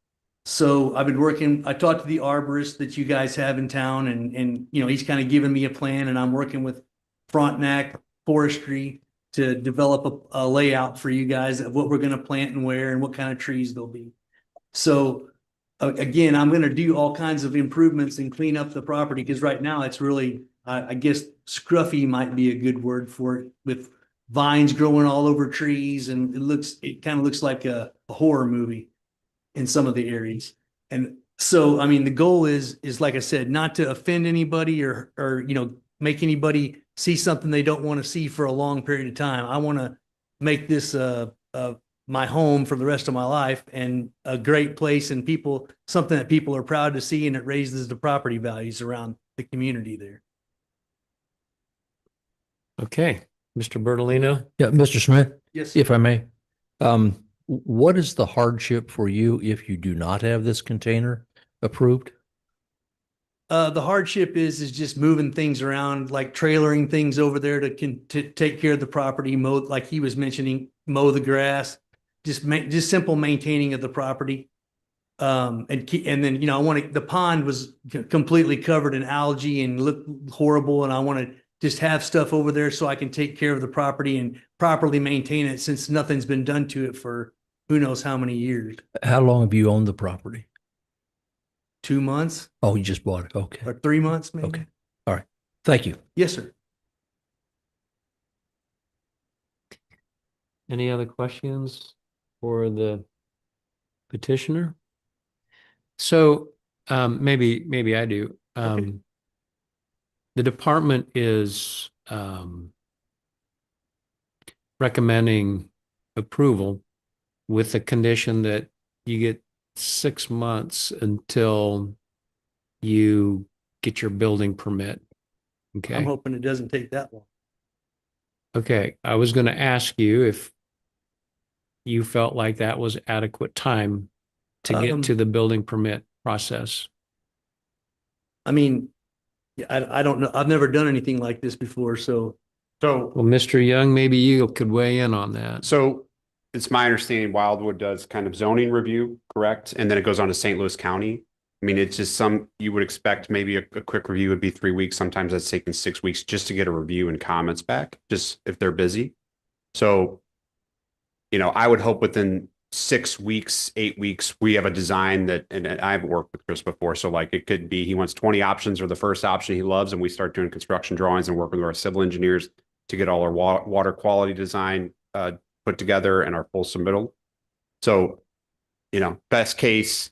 So I've been I talked to the arborist that you guys have in town and he's kind of given me a plan and I'm working with Frontenac Forestry to develop a layout for you guys of what we're going to plant and where and what kind of trees there'll be. So again, I'm going to do all kinds of improvements and clean up the property because right now it's really, I guess scruffy might be a good word for it, with vines growing all over trees. And it kind of looks like a horror movie in some of the areas. And so, I mean, the goal is like I said, not to offend anybody or make anybody see something they don't want to see for a long period of time. I want to make this my home for the rest of my life and a great place and something that people are proud to see, and it raises the property values around the community there. Okay, Mr. Bertolino. Yeah, Mr. Smith, Yes. if I may. What is the hardship for you if you do not have this container approved? The hardship is just moving things around, like trailering things over there to take care of the property, like he was mentioning, mow the grass, just simple maintaining of the property. And then, you know, I want to, the pond was completely covered in algae and looked horrible. And I want to just have stuff over there so I can take care of the property and properly maintain it, since nothing's been done to it for who knows how many years. How long have you owned the property? 2 months Oh, you just bought it. Okay. or 3 months, maybe. Okay. All right. Thank you. Yes, sir. Any other questions for the petitioner? So maybe I do. The department is recommending approval with the condition that you get 6 months until you get your building permit. I'm Okay. hoping it doesn't take that long. Okay. I was going to ask you if you felt like that was adequate time to get to the building permit process. I mean, yeah, I don't know. I've never done anything like this before. So So, Well, Mr. Young, maybe you could weigh in on that. so it's my understanding Wildwood does kind of zoning review, correct? And then it goes on to St. Louis County. I mean, it's just you would expect maybe a quick review would be 3 weeks. Sometimes that's taking 6 weeks just to get a review and comments back, just if they're busy. So, you know, I would hope within 6 weeks, 8 weeks, we have a design that, and I haven't worked with Chris before. So like it could be, he wants 20 options or the first option he loves. And we start doing construction drawings and working with our civil engineers to get all our water quality design put together and our full submittal. So, you know, best case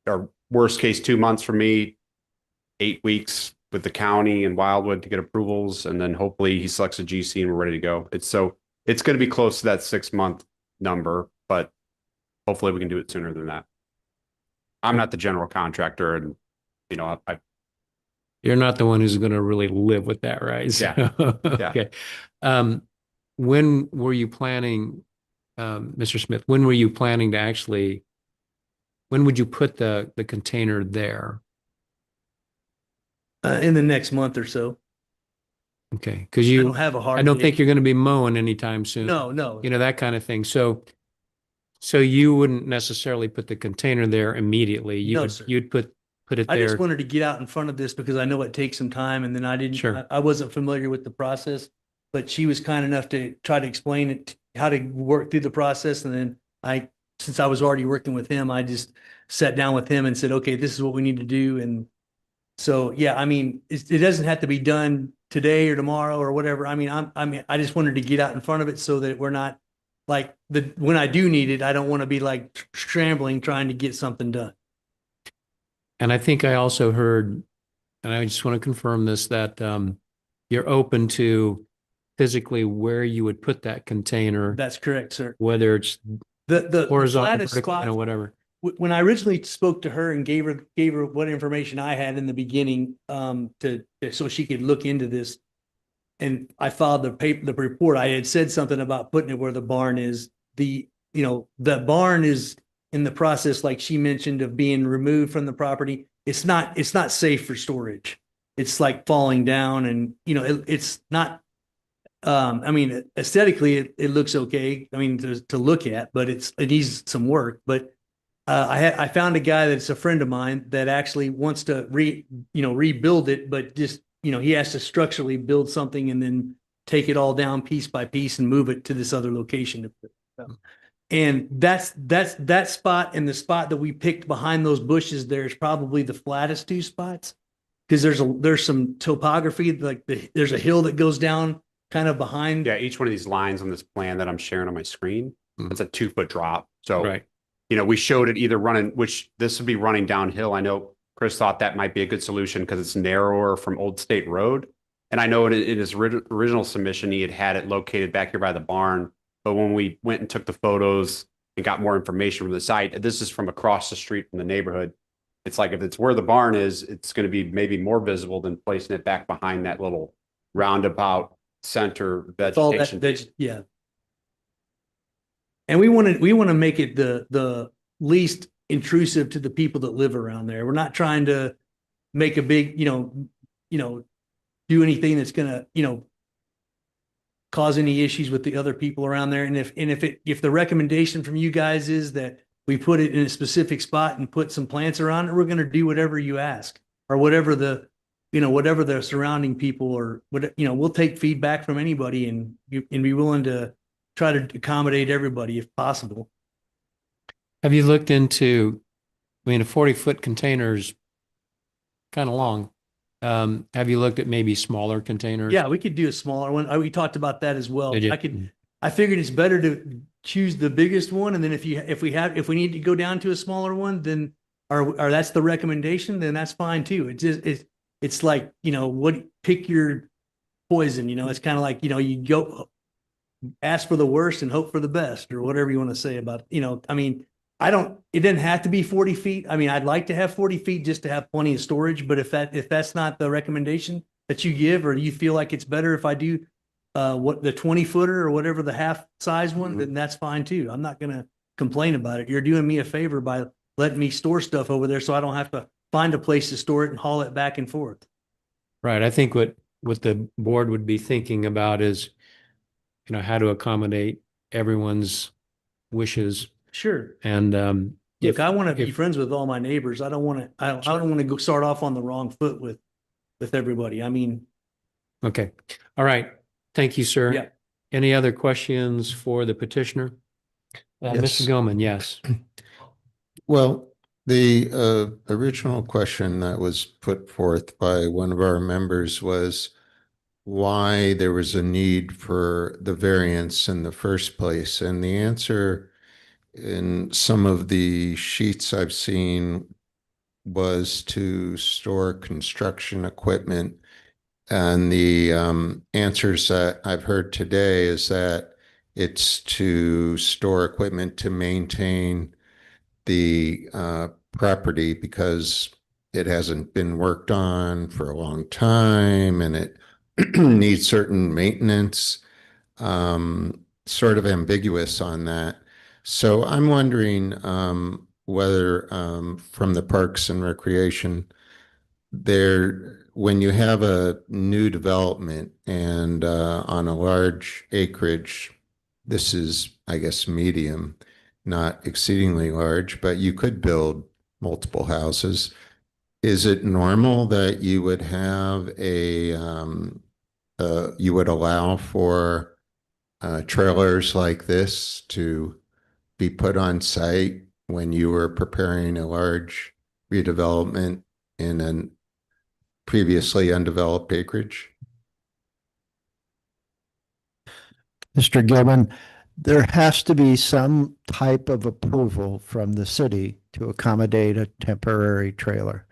or worst case, 2 months for me, 8 weeks with the county and Wildwood to get approvals. And then hopefully he selects a GC and we're ready to go. It's going to be close to that 6 month number, but hopefully we can do it sooner than that. I'm not the general contractor, and you know, You're not the one who's going to really live with that, right? Yeah. Okay. When were you planning, Mr. Smith, when were you planning to actually, when would you put the container there? in the next month or so, Okay, because I you, don't have a hard. I don't date. think you're going to be mowing anytime soon. No. You know, that kind of thing. So you wouldn't necessarily put the container there immediately. No, sir. You'd put it I there. just wanted to get out in front of this because I know it takes some time, and then I didn't. Sure. I wasn't familiar with the process, but she was kind enough to try to explain it, how to work through the process, and then since I was already working with him, I just sat down with him and said, okay, this is what we need to do, and so yeah, I mean, it doesn't have to be done today or tomorrow or whatever. I mean, I just wanted to get out in front of it so that we're not like when I do need it, I don't want to be like scrambling trying to get something done. And I think I also heard, and I just want to confirm this, that you're open to physically where you would put that container, That's correct, sir. whether it's The horizontal, flattest vertical, spot, whatever. when I originally spoke to her and gave her what information I had in the beginning, so she could look into this. And I filed the report. I had said something about putting it where the barn is. The barn is in the process, like she mentioned, of being removed from the property. It's not safe for storage. It's like falling down, and it's not. I mean, aesthetically, it looks okay. I mean, to look at, but it needs some work. But I found a guy that's a friend of mine that actually wants to rebuild it, but just he has to structurally build something and then take it all down piece by piece and move it to this other location. And that spot and the spot that we picked behind those bushes there is probably the flattest two spots, because there's some topography, like there's a hill that goes down kind of behind. yeah, each one of these lines on this plan that I'm sharing on my screen, Mhm. it's a 2-foot drop. So, Right. we showed it either running, which this would be running downhill. I know Chris thought that might be a good solution because it's narrower from Old State Road. And I know in his original submission, he had it located back here by the barn. But when we went and took the photos and got more information from the site, this is from across the street from the neighborhood. It's like, if it's where the barn is, it's going to be maybe more visible than placing it back behind that little roundabout center It's all vegetation. yeah. And we want to make it the least intrusive to the people that live around there. We're not trying to make a big, do anything that's gonna, cause any issues with the other people around there. And if the recommendation from you guys is that we put it in a specific spot and put some plants around it, we're going to do whatever you ask, or whatever whatever the surrounding people, or what, we'll take feedback from anybody and be willing to try to accommodate everybody if possible. Have you looked into, I mean, a 40-foot container is kind of long. Have you looked at maybe smaller containers? Yeah, we could do a smaller one. We talked about that as well. Did you? I figured it's better to choose the biggest one, and then if we need to go down to a smaller one, then or that's the recommendation, then that's fine too. It's like, pick your poison, it's kind of like, you go ask for the worst and hope for the best, or whatever you want to say about, I mean, it didn't have to be 40 feet. I mean, I'd like to have 40 feet just to have plenty of storage, but if that's not the recommendation that you give, or you feel like it's better if I do what the 20-footer or whatever the half size one, then that's fine too. I'm not going to complain about it. You're doing me a favor by letting me store stuff over there so I don't have to find a place to store it and haul it back and forth. Right. I think what the board would be thinking about is, how to accommodate everyone's wishes. Sure. And look, I want to be friends with all my neighbors. I don't want to go start off on the wrong foot with everybody. I mean. Okay. All right. Thank you, sir. Yeah. Any other questions for the petitioner? Yes. Mr. Gilman, yes. Well, the original question that was put forth by one of our members was why there was a need for the variance in the first place. And the answer in some of the sheets I've seen was to store construction equipment. And the answers that I've heard today is that it's to store equipment to maintain the property because it hasn't been worked on for a long time and it needs certain maintenance. Sort of ambiguous on that. So I'm wondering whether from the Parks and Recreation, when you have a new development and on a large acreage, this is, I guess, medium, not exceedingly large, but you could build multiple houses. Is it normal that you would have you would allow for trailers like this to be put on site when you were preparing a large redevelopment in a previously undeveloped acreage? Mr. Gilman, there has to be some type of approval from the city to accommodate a temporary trailer.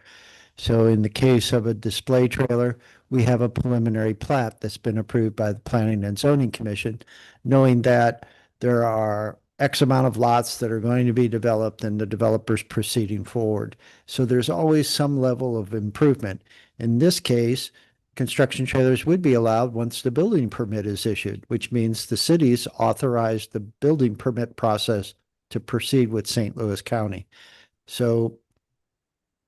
So in the case of a display trailer, we have a preliminary plat that's been approved by the Planning and Zoning Commission, knowing that there are X amount of lots that are going to be developed and the developer's proceeding forward. So there's always some level of improvement. In this case, construction trailers would be allowed once the building permit is issued, which means the city's authorized the building permit process to proceed with St. Louis County. So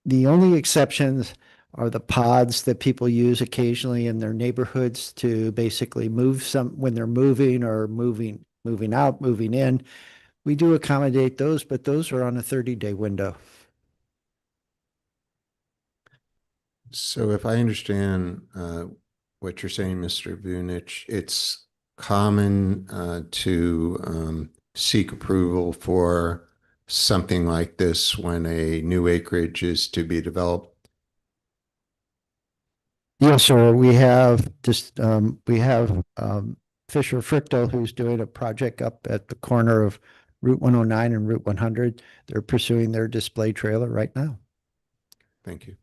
the only exceptions are the pods that people use occasionally in their neighborhoods to basically move when they're moving or moving out, moving in. We do accommodate those, but those are on a 30-day window. So if I understand what you're saying, Mr. Vunich, it's common to seek approval for something like this when a new acreage is to be developed? Yes, sir. We have Fisher Frictal, who's doing a project up at the corner of Route 109 and Route 100. They're pursuing their display trailer right now. Thank you.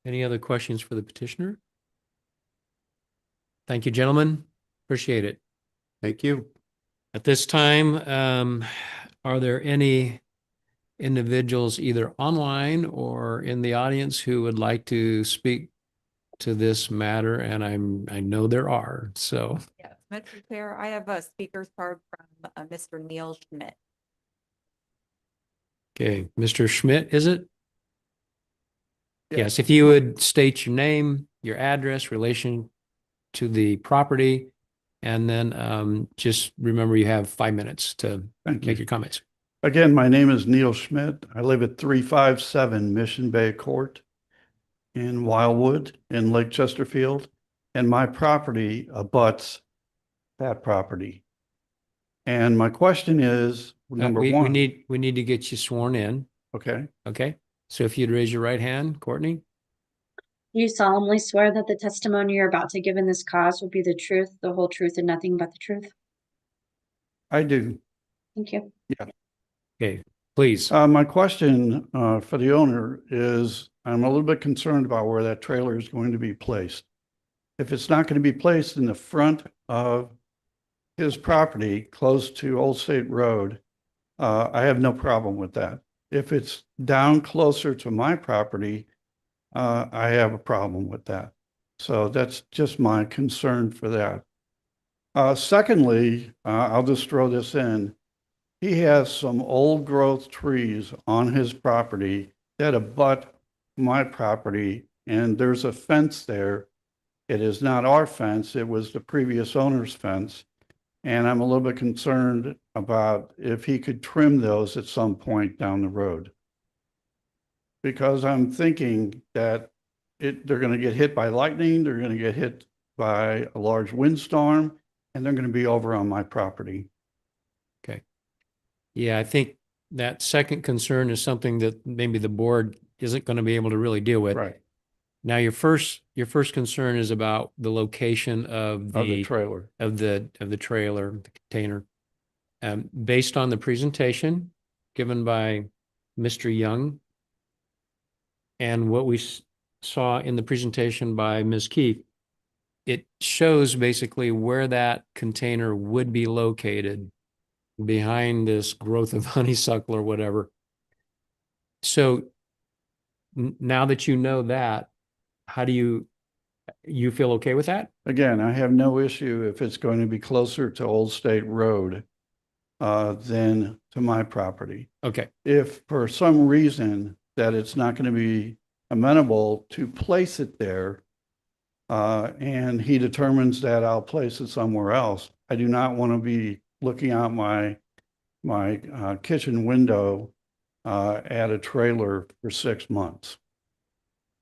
Any other questions for the petitioner? Thank you, gentlemen. Appreciate it. Thank you. At this time, are there any individuals either online or in the audience who would like to speak to this matter? And I know there are, so. Yes, Mr. Chair, I have a speaker's card from Mr. Neil Schmidt. Okay, Mr. Schmidt, is it? Yeah. Yes, if you would state your name, your address, relation to the property. And then just remember you have 5 minutes to Thank make you. your comments. Again, my name is Neil Schmidt. I live at 357 Mission Bay Court in Wildwood in Lake Chesterfield. And my property abuts that property. And my question is, number We one. need to get you sworn in. Okay, Okay. So if you'd raise your right hand, Courtney. Do you solemnly swear that the testimony you're about to give in this cause will be the truth, the whole truth, and nothing but the truth? I do. Thank you. Okay, please. My question for the owner is, I'm a little bit concerned about where that trailer is going to be placed. If it's not going to be placed in the front of his property, close to Old State Road, I have no problem with that. If it's down closer to my property, I have a problem with that. So that's just my concern for that. Secondly, I'll just throw this in. He has some old growth trees on his property that abut my property, and there's a fence there. It is not our fence, it was the previous owner's fence. And I'm a little bit concerned about if he could trim those at some point down the road. Because I'm thinking that they're going to get hit by lightning, they're going to get hit by a large windstorm, and they're going to be over on my property. Okay. Yeah, I think that second concern is something that maybe the board isn't going to be able to really deal with. Right. Now, your first concern is about the location of Of the trailer. of the trailer, the container. Based on the presentation given by Mr. Young and what we saw in the presentation by Ms. Keefe, it shows basically where that container would be located behind this growth of honeysuckle or whatever. So now that you know that, how do you feel okay with that? Again, I have no issue if it's going to be closer to Old State Road than to my property. Okay. If for some reason that it's not going to be amenable to place it there, and he determines that I'll place it somewhere else, I do not want to be looking out my kitchen window at a trailer for 6 months.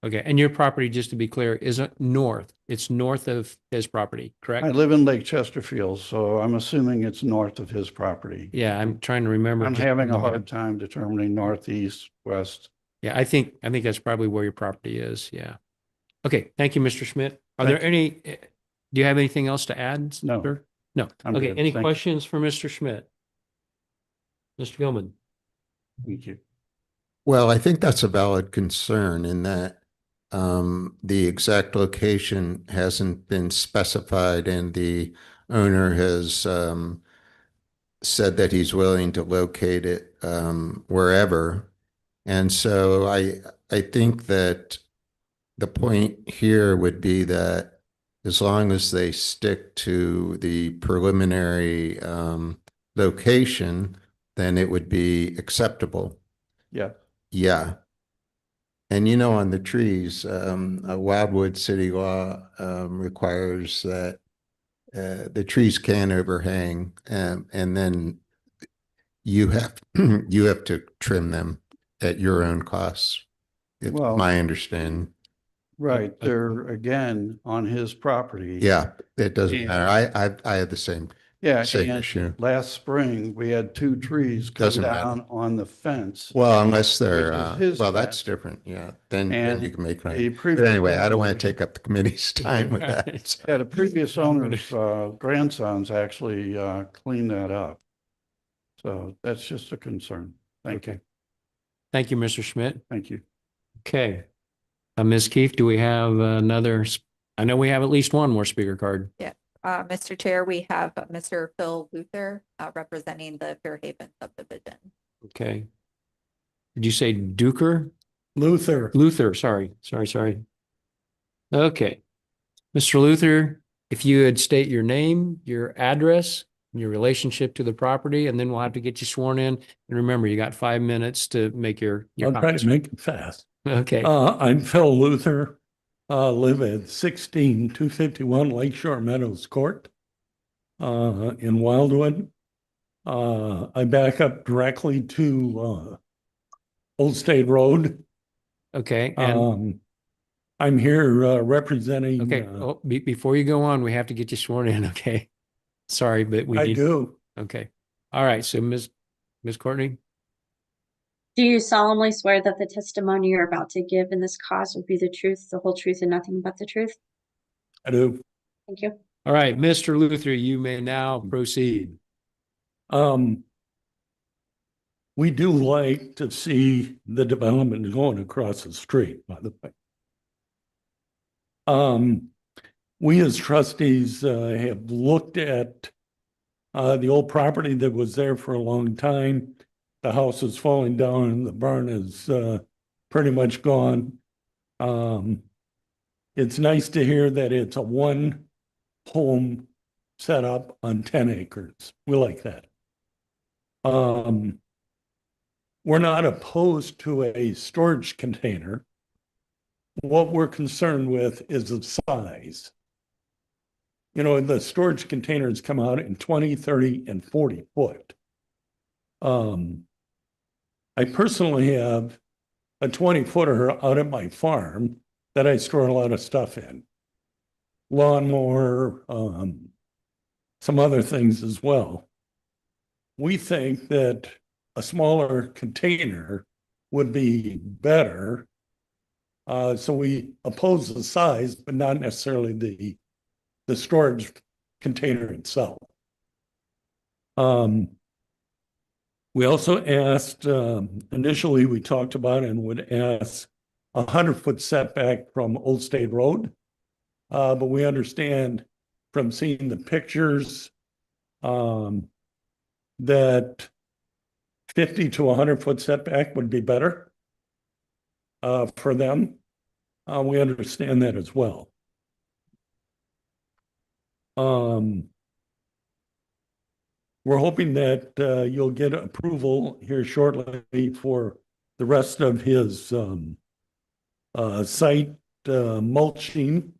Okay. And your property, just to be clear, isn't north. It's north of his property, correct? I live in Lake Chesterfield, so I'm assuming it's north of his property. Yeah, I'm trying to remember. I'm having a hard time determining northeast, west. Yeah, I think that's probably where your property is. Yeah. Okay. Thank you, Mr. Schmidt. Are there any, do you have anything else to add? No. sir? No. I'm Okay. good. Any Thank you. questions for Mr. Schmidt? Mr. Gilman? Thank you. Well, I think that's a valid concern in that the exact location hasn't been specified and the owner has said that he's willing to locate it wherever. And so I think that the point here would be that as long as they stick to the preliminary location, then it would be acceptable. Yeah. Yeah. And on the trees, Wildwood city law requires that the trees can overhang, and then you have to trim them at your own costs. It's Well- my understanding. Right. They're again on his property. Yeah, it doesn't Yeah. matter. I had the same Yeah. same and issue. last spring, we had 2 trees come Doesn't matter. down on the fence. Well, unless they're Which is his well, that's fence. different. Yeah, then And you can make The right. But previous anyway, I don't want owner- to take up the committee's time with that. So- Yeah, the previous owner's grandsons actually cleaned that up. So that's just a concern. Thank you. Thank you, Mr. Schmidt. Thank you. Okay. Ms. Keefe, do we have another? I know we have at least one more speaker card. Mr. Chair, we have Mr. Phil Luther representing the Fairhaven subdivision. Okay. Did you say Duker? Luther. Luther, sorry. Okay. Mr. Luther, if you would state your name, your address, and your relationship to the property, and then we'll have to get you sworn in. And remember, you got 5 minutes to make your I'll try comments. to make it fast. Okay. I'm Phil Luther. live at 16251 Lakeshore Meadows Court in Wildwood. I back up directly to Old State Road. Okay, and, I'm here representing. okay, before you go on, we have to get you sworn in, okay? Sorry, but we I need. do. Okay, all right, so Ms. Courtney? Do you solemnly swear that the testimony you're about to give in this cause will be the truth, the whole truth, and nothing but the truth? I do. Thank you. All right, Mr. Luther, you may now proceed. We do like to see the development going across the street, by the way. We as trustees have looked at the old property that was there for a long time. The house is falling down and the barn is pretty much gone. It's nice to hear that it's a one home setup on 10 acres. We like that. We're not opposed to a storage container. What we're concerned with is the size. You know, the storage containers come out in 20, 30, and 40 foot. I personally have a 20-footer out at my farm that I store a lot of stuff in. Lawnmower, some other things as well. We think that a smaller container would be better. So we oppose the size, but not necessarily the storage container itself. We also asked, initially we talked about and would ask 100-foot setback from Old State Road. But we understand from seeing the pictures that 50 to 100-foot setback would be better for them. We understand that as well. We're hoping that you'll get approval here shortly for the rest of his site mulching.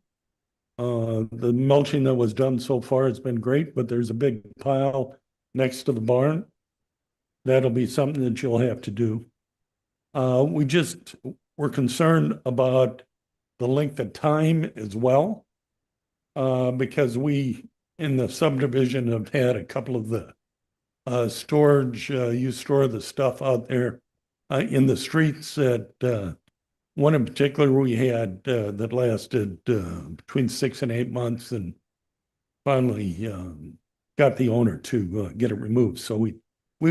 The mulching that was done so far has been great, but there's a big pile next to the barn. That'll be something that you'll have to do. We're concerned about the length of time as well, because we in the subdivision have had a couple of the storage, you store the stuff out there in the streets that one in particular we had that lasted between 6 and 8 months, and finally got the owner to get it removed. So we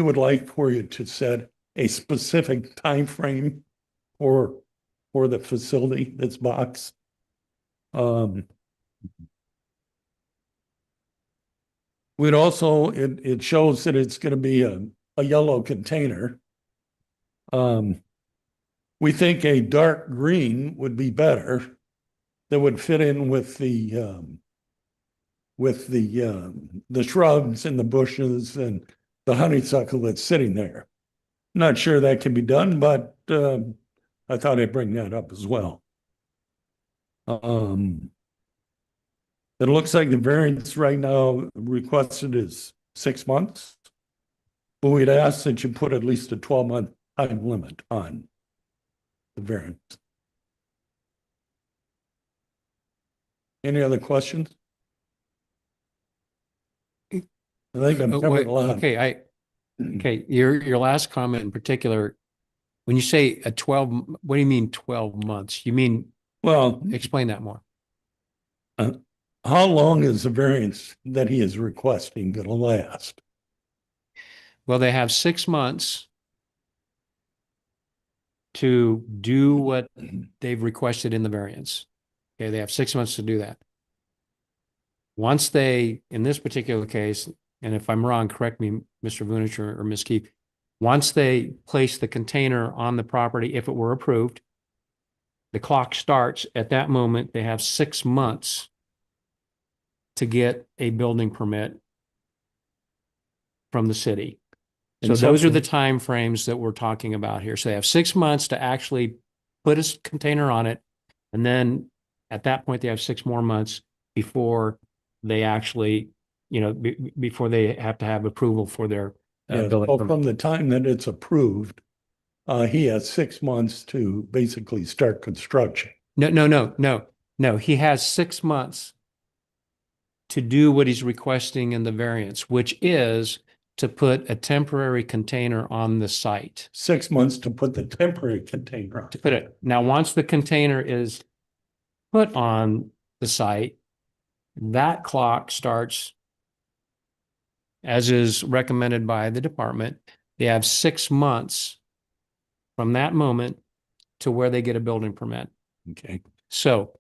would like for you to set a specific time frame for the facility that's boxed. We'd also, it shows that it's going to be a yellow container. We think a dark green would be better. That would fit in with the shrubs and the bushes and the honeysuckle that's sitting there. Not sure that can be done, but I thought I'd bring that up as well. It looks like the variance right now requested is 6 months, but we'd ask that you put at least a 12-month time limit on the variance. Any other questions? I think I'm covered a lot. Okay, okay, your last comment in particular, when you say a 12, what do you mean 12 months? You mean, Well, explain that more. how long is the variance that he is requesting going to last? Well, they have 6 months to do what they've requested in the variance. Okay, they have 6 months to do that. Once they, in this particular case, and if I'm wrong, correct me, Mr. Vunich or Ms. Keefe, once they place the container on the property, if it were approved, the clock starts at that moment. They have 6 months to get a building permit from the city. So those are the timeframes that we're talking about here. So they have 6 months to actually put a container on it. And then At that point, they have 6 more months before they actually, before they have to have approval for their Yes, building well, permit. from the time that it's approved, he has 6 months to basically start construction. No. He has 6 months to do what he's requesting in the variance, which is to put a temporary container on the site. 6 months to put the temporary container on. To put it, now, once the container is put on the site, that clock starts as is recommended by the department. They have 6 months from that moment to where they get a building permit. Okay. So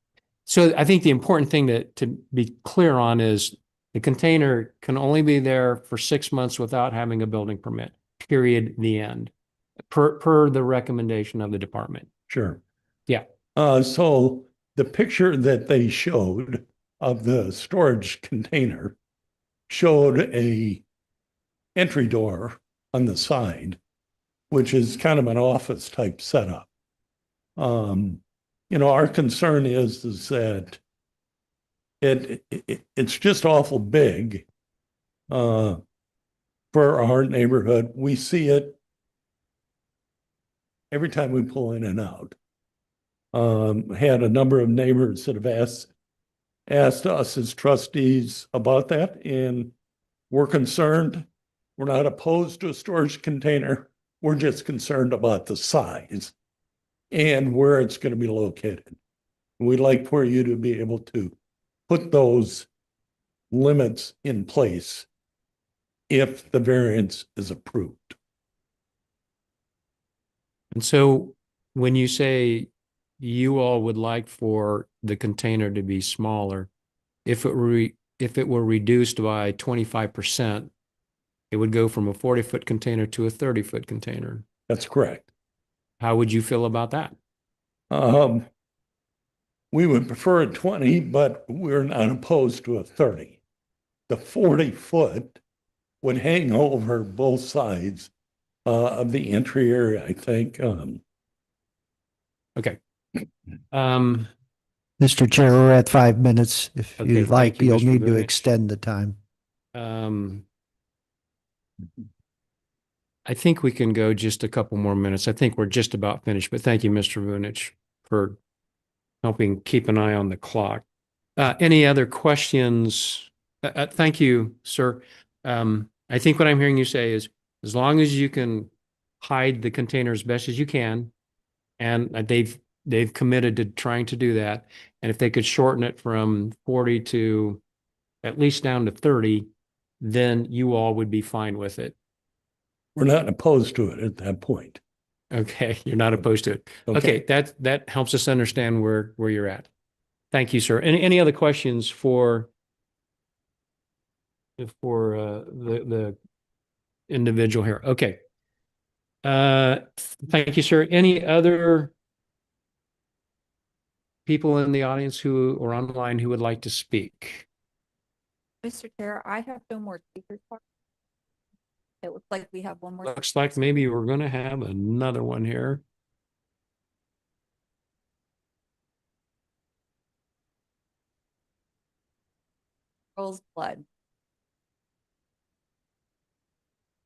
I think the important thing to be clear on is the container can only be there for 6 months without having a building permit, period, the end, per the recommendation of the department. Sure. Yeah. So the picture that they showed of the storage container showed a entry door on the side, which is kind of an office type setup. Our concern is that it's just awful big for our neighborhood. We see it every time we pull in and out. Had a number of neighbors that have asked us as trustees about that, and we're concerned. We're not opposed to a storage container. We're just concerned about the size and where it's going to be located. We'd like for you to be able to put those limits in place if the variance is approved. And so when you say you all would like for the container to be smaller, if it were reduced by 25%, it would go from a 40-foot container to a 30-foot container. That's correct. How would you feel about that? We would prefer a 20, but we're not opposed to a 30. The 40-foot would hang over both sides of the entry area, I think. Okay. Mr. Chair, we're at 5 minutes. If Okay, you'd like, thank you, you'll Mr. need to Vunich. extend the time. I think we can go just a couple more minutes. I think we're just about finished, but thank you, Mr. Vunich, for helping keep an eye on the clock. Any other questions? Thank you, sir. I think what I'm hearing you say is, as long as you can hide the container as best as you can, and they've committed to trying to do that, and if they could shorten it from 40 to at least down to 30, then you all would be fine with it. We're not opposed to it at that point. Okay, you're not opposed to it. Okay, that helps us understand where you're at. Thank you, sir. Any other questions for the individual here? Okay. Thank you, sir. Any other people in the audience or online who would like to speak? Mr. Chair, I have no more speakers. It looks like we have one more. Looks like maybe we're going to have another one here. Charles Blood.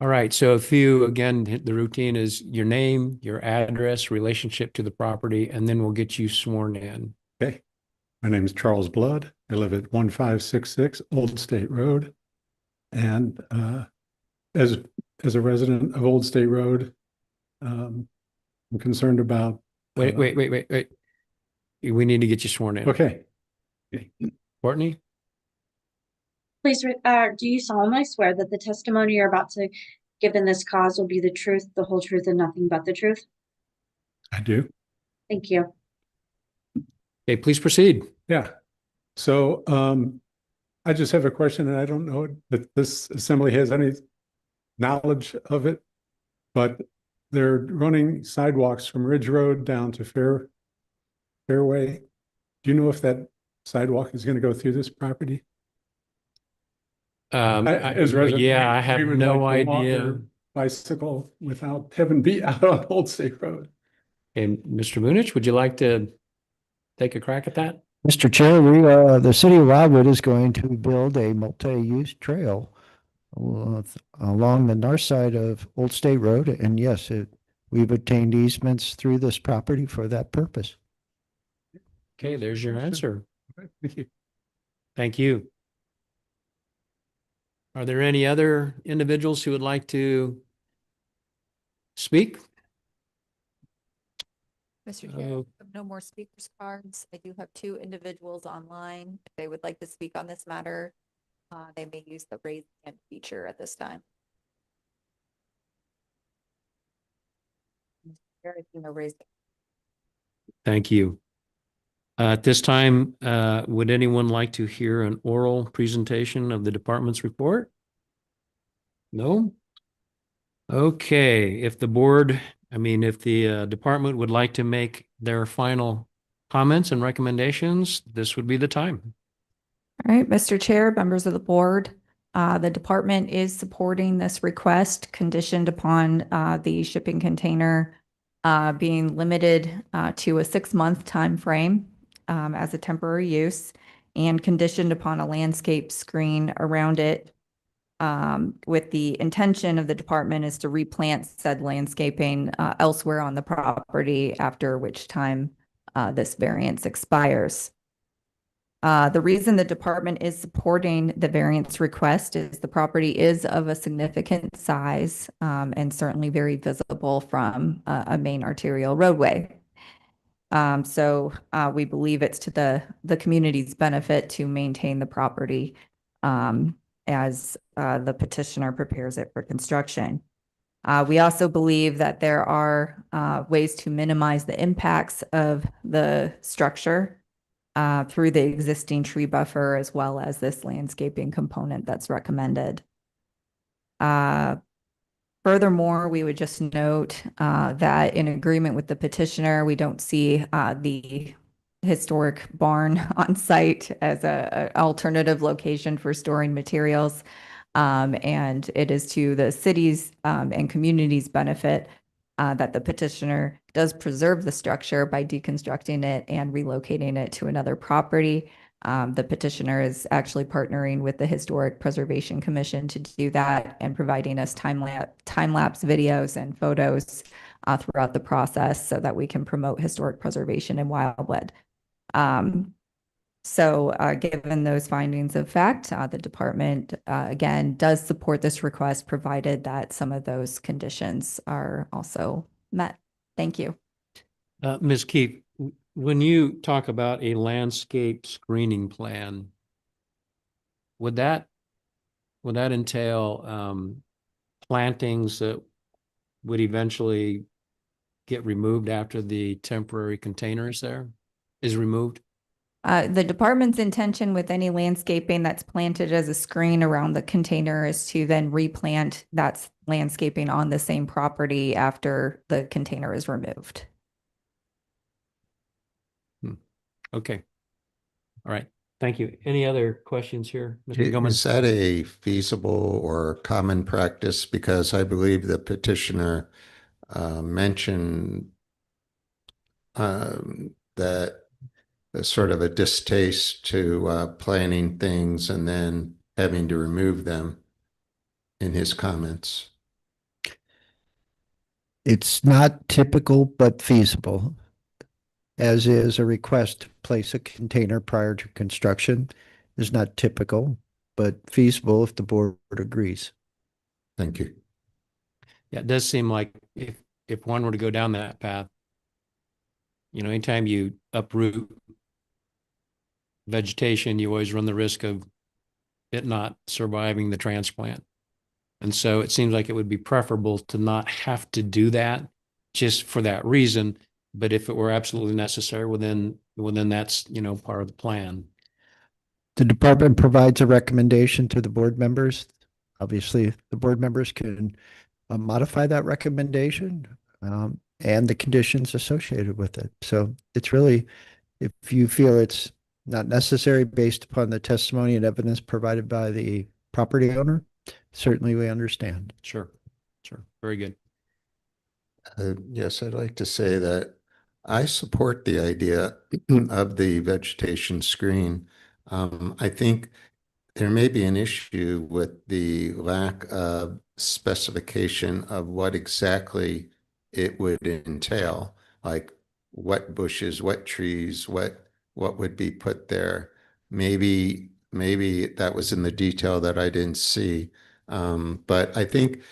All right. So if you, again, the routine is your name, your address, relationship to the property, and then we'll get you sworn in. Okay. My name is Charles Blood. I live at 1566 Old State Road. And as a resident of Old State Road, I'm concerned about. Wait. We need to get you sworn in. Okay. Courtney? Please, do you solemnly swear that the testimony you're about to give in this cause will be the truth, the whole truth, and nothing but the truth? I do. Thank you. Okay, please proceed. Yeah. So I just have a question, and I don't know that this assembly has any knowledge of it, but they're running sidewalks from Ridge Road down to Fairway. Do you know if that sidewalk is going to go through this property? As resident, I have we would no like to walk idea. or bicycle without having to be out on Old State Road. And Mr. Munich, would you like to take a crack at that? Mr. Chair, the city of Wildwood is going to build a multi-use trail along the north side of Old State Road. And yes, we've obtained easements through this property for that purpose. Okay, there's your answer. Thank you. Thank you. Are there any other individuals who would like to speak? Mr. Uh, Chair, I have no more speakers cards. I do have two individuals online. If they would like to speak on this matter, they may use the raise hand feature at this time. There is no raise. Thank you. At this time, would anyone like to hear an oral presentation of the department's report? No? Okay, if the board, if the department would like to make their final comments and recommendations, this would be the time. All right, Mr. Chair, members of the board, the department is supporting this request conditioned upon the shipping container being limited to a 6-month time frame as a temporary use and conditioned upon a landscape screen around it with the intention of the department is to replant said landscaping elsewhere on the property, after which time this variance expires. The reason the department is supporting the variance request is the property is of a significant size and certainly very visible from a main arterial roadway. So we believe it's to the community's benefit to maintain the property as the petitioner prepares it for construction. We also believe that there are ways to minimize the impacts of the structure through the existing tree buffer, as well as this landscaping component that's recommended. Furthermore, we would just note that in agreement with the petitioner, we don't see the historic barn on site as an alternative location for storing materials. And it is to the city's and community's benefit that the petitioner does preserve the structure by deconstructing it and relocating it to another property. The petitioner is actually partnering with the Historic Preservation Commission to do that and providing us time-lapse videos and photos throughout the process so that we can promote historic preservation in Wildwood. So given those findings of fact, the department, again, does support this request, provided that some of those conditions are also met. Thank you. Ms. Keefe, when you talk about a landscape screening plan, would that entail plantings that would eventually get removed after the temporary container is removed? The department's intention with any landscaping that's planted as a screen around the container is to then replant that landscaping on the same property after the container is removed. Okay. All right. Thank you. Any other questions here, Mr. Gilman? Is that a feasible or common practice? Because I believe the petitioner mentioned that sort of a distaste to planning things and then having to remove them in his comments. It's not typical, but feasible, as is a request to place a container prior to construction is not typical, but feasible if the board agrees. Thank you. Yeah, it does seem like if one were to go down that path, anytime you uproot vegetation, you always run the risk of it not surviving the transplant. And so it seems like it would be preferable to not have to do that just for that reason. But if it were absolutely necessary, well then that's, part of the plan. The department provides a recommendation to the board members. Obviously, the board members can modify that recommendation and the conditions associated with it. So it's really, if you feel it's not necessary based upon the testimony and evidence provided by the property owner, certainly we understand. Sure. Very good. Yes, I'd like to say that I support the idea of the vegetation screen. I think there may be an issue with the lack of specification of what exactly it would entail, like what bushes, what trees, what would be put there. Maybe that was in the detail that I didn't see. But I think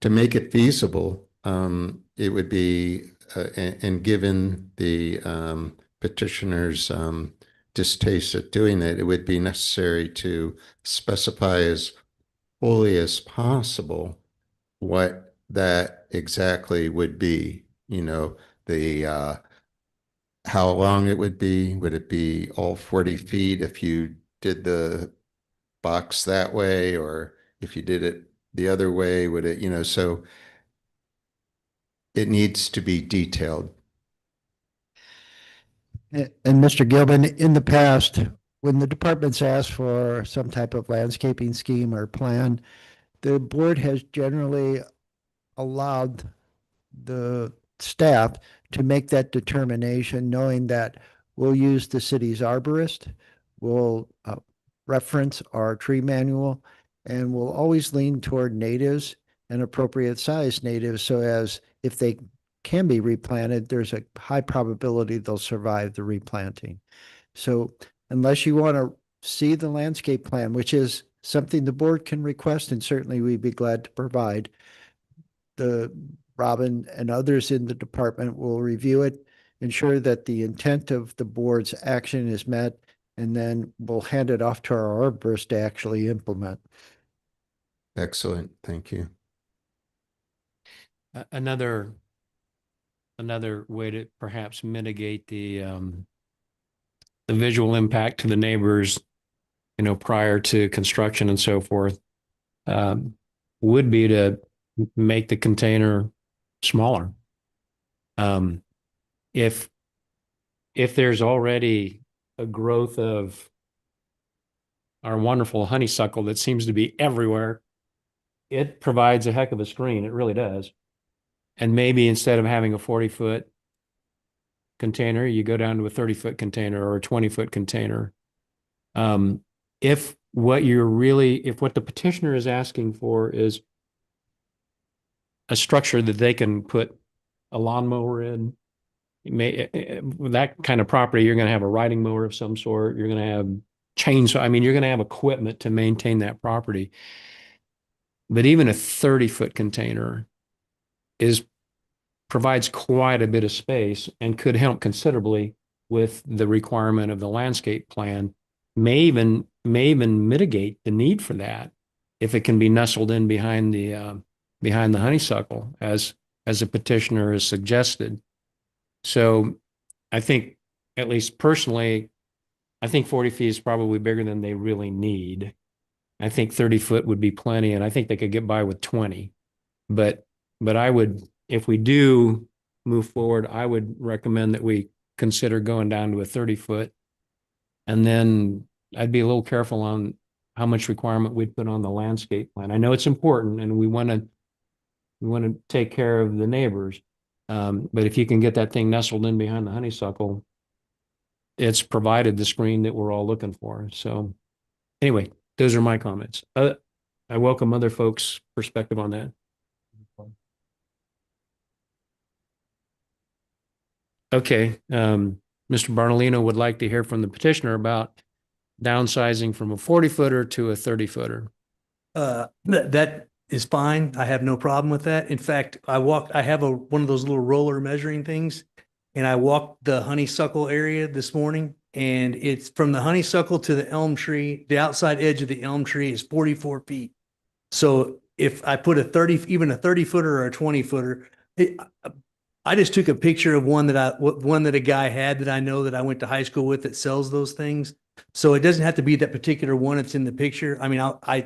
to make it feasible, it would be, and given the petitioner's distaste at doing it, it would be necessary to specify as fully as possible what that exactly would be. You know, the how long it would be. Would it be all 40 feet if you did the box that way, or if you did it the other way, would it, so it needs to be detailed. And Mr. Gilman, in the past, when the department's asked for some type of landscaping scheme or plan, the board has generally allowed the staff to make that determination, knowing that we'll use the city's arborist, we'll reference our tree manual, and we'll always lean toward natives and appropriate size natives, so as if they can be replanted, there's a high probability they'll survive the replanting. So unless you want to see the landscape plan, which is something the board can request, and certainly we'd be glad to provide, Robin and others in the department will review it, ensure that the intent of the board's action is met, and then we'll hand it off to our arborist to actually implement. Excellent. Thank you. Another way to perhaps mitigate the visual impact to the neighbors, prior to construction and so forth, would be to make the container smaller. If there's already a growth of our wonderful honeysuckle that seems to be everywhere, it provides a heck of a screen. It really does. And maybe instead of having a 40-foot container, you go down to a 30-foot container or a 20-foot container. If what the petitioner is asking for is a structure that they can put a lawnmower in, with that kind of property, you're going to have a riding mower of some sort. You're going to have chainsaw. I mean, you're going to have equipment to maintain that property. But even a 30-foot container provides quite a bit of space and could help considerably with the requirement of the landscape plan, may even mitigate the need for that if it can be nestled in behind the honeysuckle, as a petitioner has suggested. So I think, at least personally, I think 40 feet is probably bigger than they really need. I think 30-foot would be plenty, and I think they could get by with 20. But I would, if we do move forward, I would recommend that we consider going down to a 30-foot. And then I'd be a little careful on how much requirement we'd put on the landscape plan. I know it's important, and we want to take care of the neighbors. But if you can get that thing nestled in behind the honeysuckle, it's provided the screen that we're all looking for. So anyway, those are my comments. I welcome other folks' perspective on that. Okay, Mr. Barnolino would like to hear from the petitioner about downsizing from a 40-footer to a 30-footer. That is fine. I have no problem with that. In fact, I have one of those little roller measuring things, and I walked the honeysuckle area this morning, and it's from the honeysuckle to the elm tree. The outside edge of the elm tree is 44 feet. So if I put even a 30-footer or a 20-footer, I just took a picture of one that a guy had that I know that I went to high school with that sells those things. So it doesn't have to be that particular one that's in the picture. I mean,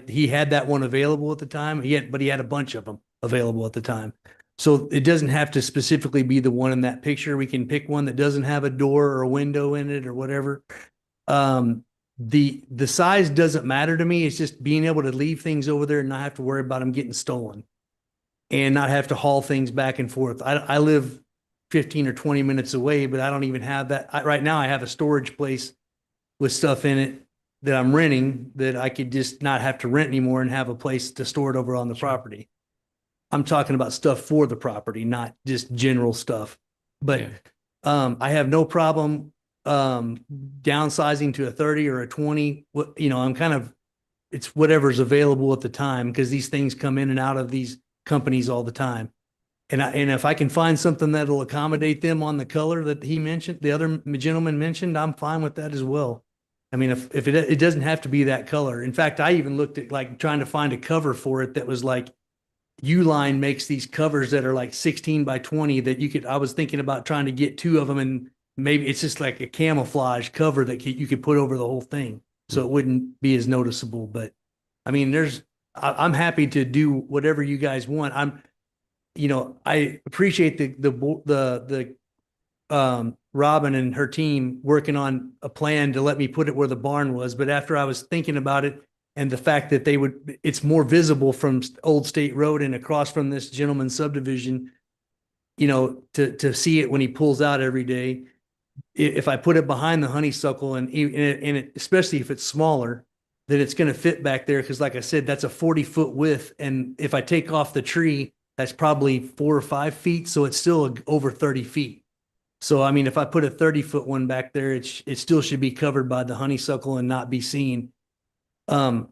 he had that one available at the time. But he had a bunch of them available at the time. So it doesn't have to specifically be the one in that picture. We can pick one that doesn't have a door or a window in it or whatever. The size doesn't matter to me. It's just being able to leave things over there and not have to worry about them getting stolen, and not have to haul things back and forth. I live 15 or 20 minutes away, but I don't even have that. Right now I have a storage place with stuff in it that I'm renting that I could just not have to rent anymore and have a place to store it over on the property. I'm talking about stuff for the property, not just general stuff. But Yeah. I have no problem downsizing to a 30 or a 20. I'm kind of, it's whatever's available at the time, because these things come in and out of these companies all the time. And if I can find something that'll accommodate them on the color that he mentioned, the other gentleman mentioned, I'm fine with that as well. I mean, if it doesn't have to be that color. In fact, I even looked at like trying to find a cover for it that was like, Uline makes these covers that are like 16 by 20 that I was thinking about trying to get 2 of them, and maybe it's just like a camouflage cover that you could put over the whole thing, so it wouldn't be as noticeable. But I mean, I'm happy to do whatever you guys want. I appreciate the Robin and her team working on a plan to let me put it where the barn was. But after I was thinking about it, and the fact that it's more visible from Old State Road and across from this gentleman's subdivision, to see it when he pulls out every day. If I put it behind the honeysuckle and especially if it's smaller, then it's going to fit back there. Cause like I said, that's a 40-foot width. And if I take off the tree, that's probably 4 or 5 feet. So it's still over 30 feet. So, I mean, if I put a 30-foot one back there, it still should be covered by the honeysuckle and not be seen. So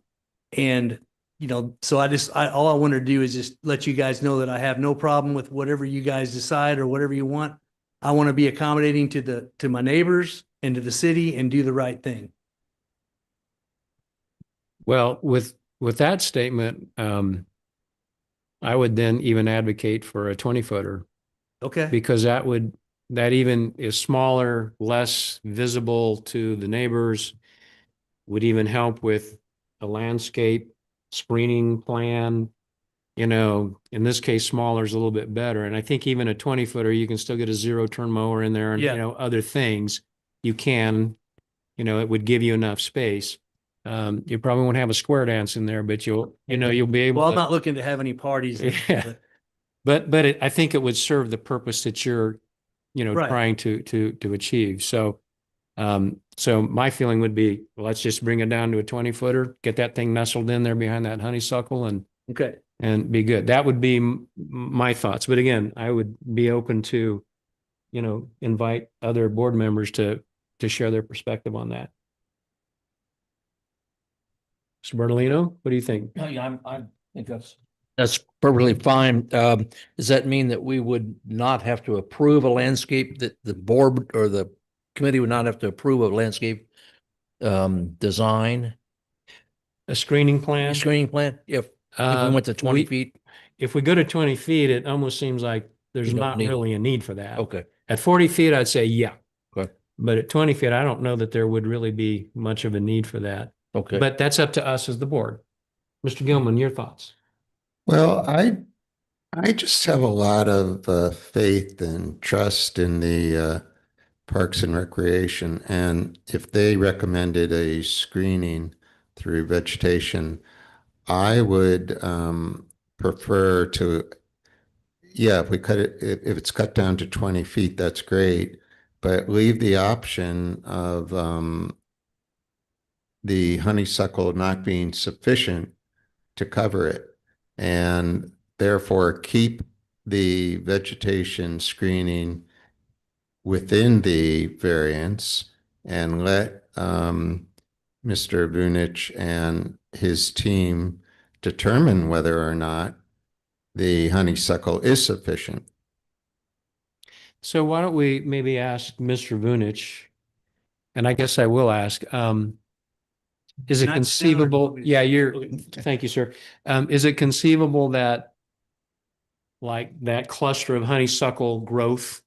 all I want to do is just let you guys know that I have no problem with whatever you guys decide or whatever you want. I want to be accommodating to my neighbors and to the city and do the right thing. Well, with that statement, I would then even advocate for a 20-footer. Okay. Because that even is smaller, less visible to the neighbors, would even help with a landscape screening plan. In this case, smaller is a little bit better. And I think even a 20-footer, you can still get a 0-turn mower in there and, other things you can, it would give you enough space. You probably won't have a square dance in there, but you'll be able Well, to. I'm not looking to have any parties. Yeah. But I think it would serve the purpose that you're, Right. trying to achieve. So my feeling would be, let's just bring it down to a 20-footer, get that thing nestled in there behind that honeysuckle and be good. That would be my thoughts. But again, I would be open to, invite other board members to share their perspective on that. Mr. Bertolino, what do you think? Yeah, I think that's perfectly fine. Does that mean that we would not have to approve a landscape, that the board or the committee would not have to approve a landscape design? A screening plan? If we went to 20 feet? If we go to 20 feet, it almost seems like there's You don't not need it. really a need for that. Okay. At 40 feet, I'd say, yeah. Okay. But at 20 feet, I don't know that there would really be much of a need for that. Okay. But that's up to us as the board. Mr. Gilman, your thoughts? Well, I just have a lot of faith and trust in the Parks and Recreation. And if they recommended a screening through vegetation, I would prefer to, if we cut it, if it's cut down to 20 feet, that's great. But leave the option of the honeysuckle not being sufficient to cover it, and therefore keep the vegetation screening within the variance and let Mr. Vunich and his team determine whether or not the honeysuckle is sufficient. So why don't we maybe ask Mr. Vunich, and I guess I will ask, is it Not conceivable? sound. Yeah, thank you, sir. Is it conceivable that like that cluster of honeysuckle growth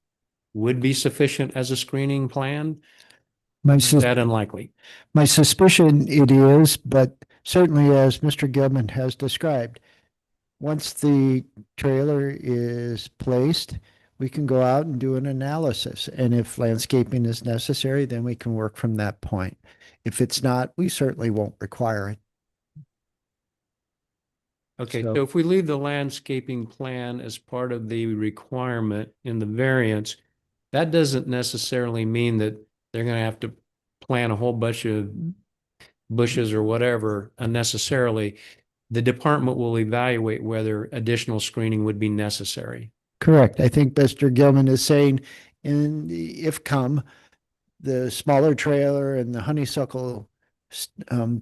would be sufficient as a screening plan? Is that unlikely? My suspicion it is, but certainly as Mr. Gilman has described, once the trailer is placed, we can go out and do an analysis. And if landscaping is necessary, then we can work from that point. If it's not, we certainly won't require it. Okay, So- so if we leave the landscaping plan as part of the requirement in the variance, that doesn't necessarily mean that they're gonna have to plant a whole bunch of bushes or whatever unnecessarily. The department will evaluate whether additional screening would be necessary. Correct. I think Mr. Gilman is saying if the smaller trailer and the honeysuckle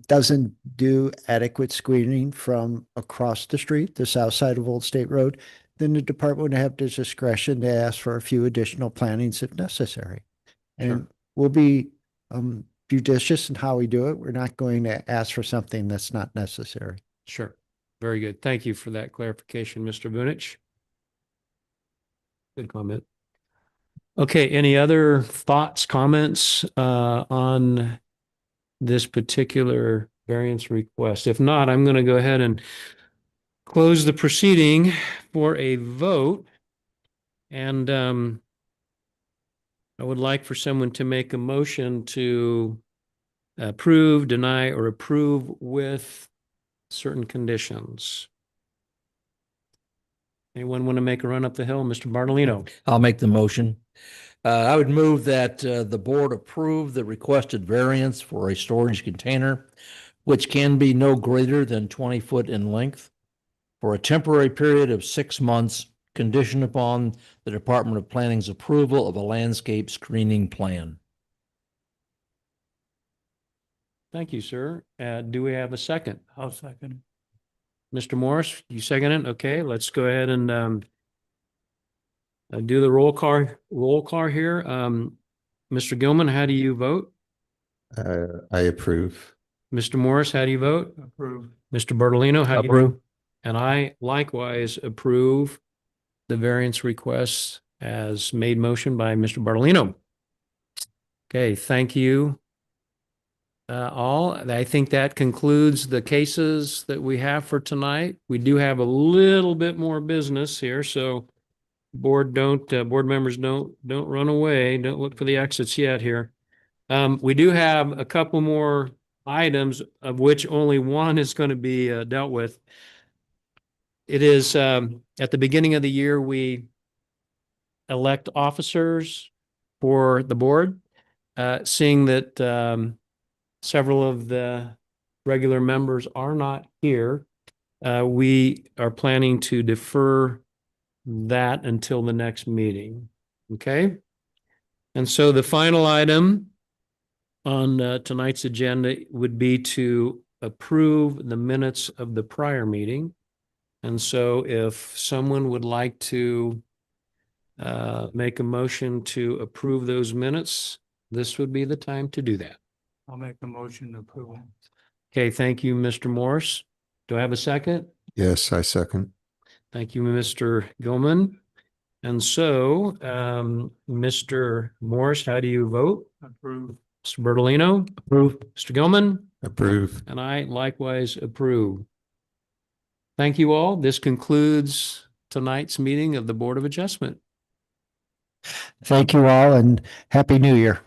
doesn't do adequate screening from across the street, the south side of Old State Road, then the department would have the discretion to ask for a few additional plantings if necessary. And we'll be judicious in how we do it. We're not going to ask for something that's not necessary. Sure. Very good. Thank you for that clarification, Mr. Vunich. Good comment. Okay, any other thoughts, comments on this particular variance request? If not, I'm going to go ahead and close the proceeding for a vote. And I would like for someone to make a motion to approve, deny, or approve with certain conditions. Anyone want to make a run up the hill? Mr. Bartolino? I'll make the motion. I would move that the board approve the requested variance for a storage container, which can be no greater than 20 foot in length, for a temporary period of 6 months, conditioned upon the Department of Planning's approval of a landscape screening plan. Thank you, sir. Do we have a second? I'll second. Mr. Morris, you second it? Okay, let's go ahead and do the roll call here. Mr. Gilman, how do you vote? I approve. Mr. Morris, how do you vote? Approve. Mr. Bartolino, how do you Approve. vote? And I likewise approve the variance requests as made motion by Mr. Bartolino. Okay, thank you. All, I think that concludes the cases that we have for tonight. We do have a little bit more business here, so board members don't run away. Don't look for the exits yet here. We do have a couple more items, of which only one is going to be dealt with. It is at the beginning of the year, we elect officers for the board, seeing that several of the regular members are not here. We are planning to defer that until the next meeting. Okay? And so the final item on tonight's agenda would be to approve the minutes of the prior meeting. And so if someone would like to make a motion to approve those minutes, this would be the time to do that. I'll make the motion to approve. Okay, thank you, Mr. Morris. Do I have a second? Yes, I second. Thank you, Mr. Gilman. And so, Mr. Morris, how do you vote? Approve. Mr. Bertolino? Approve. Mr. Gilman? Approve. And I likewise approve. Thank you all. This concludes tonight's meeting of the Board of Adjustment. Thank you all and Happy New Year.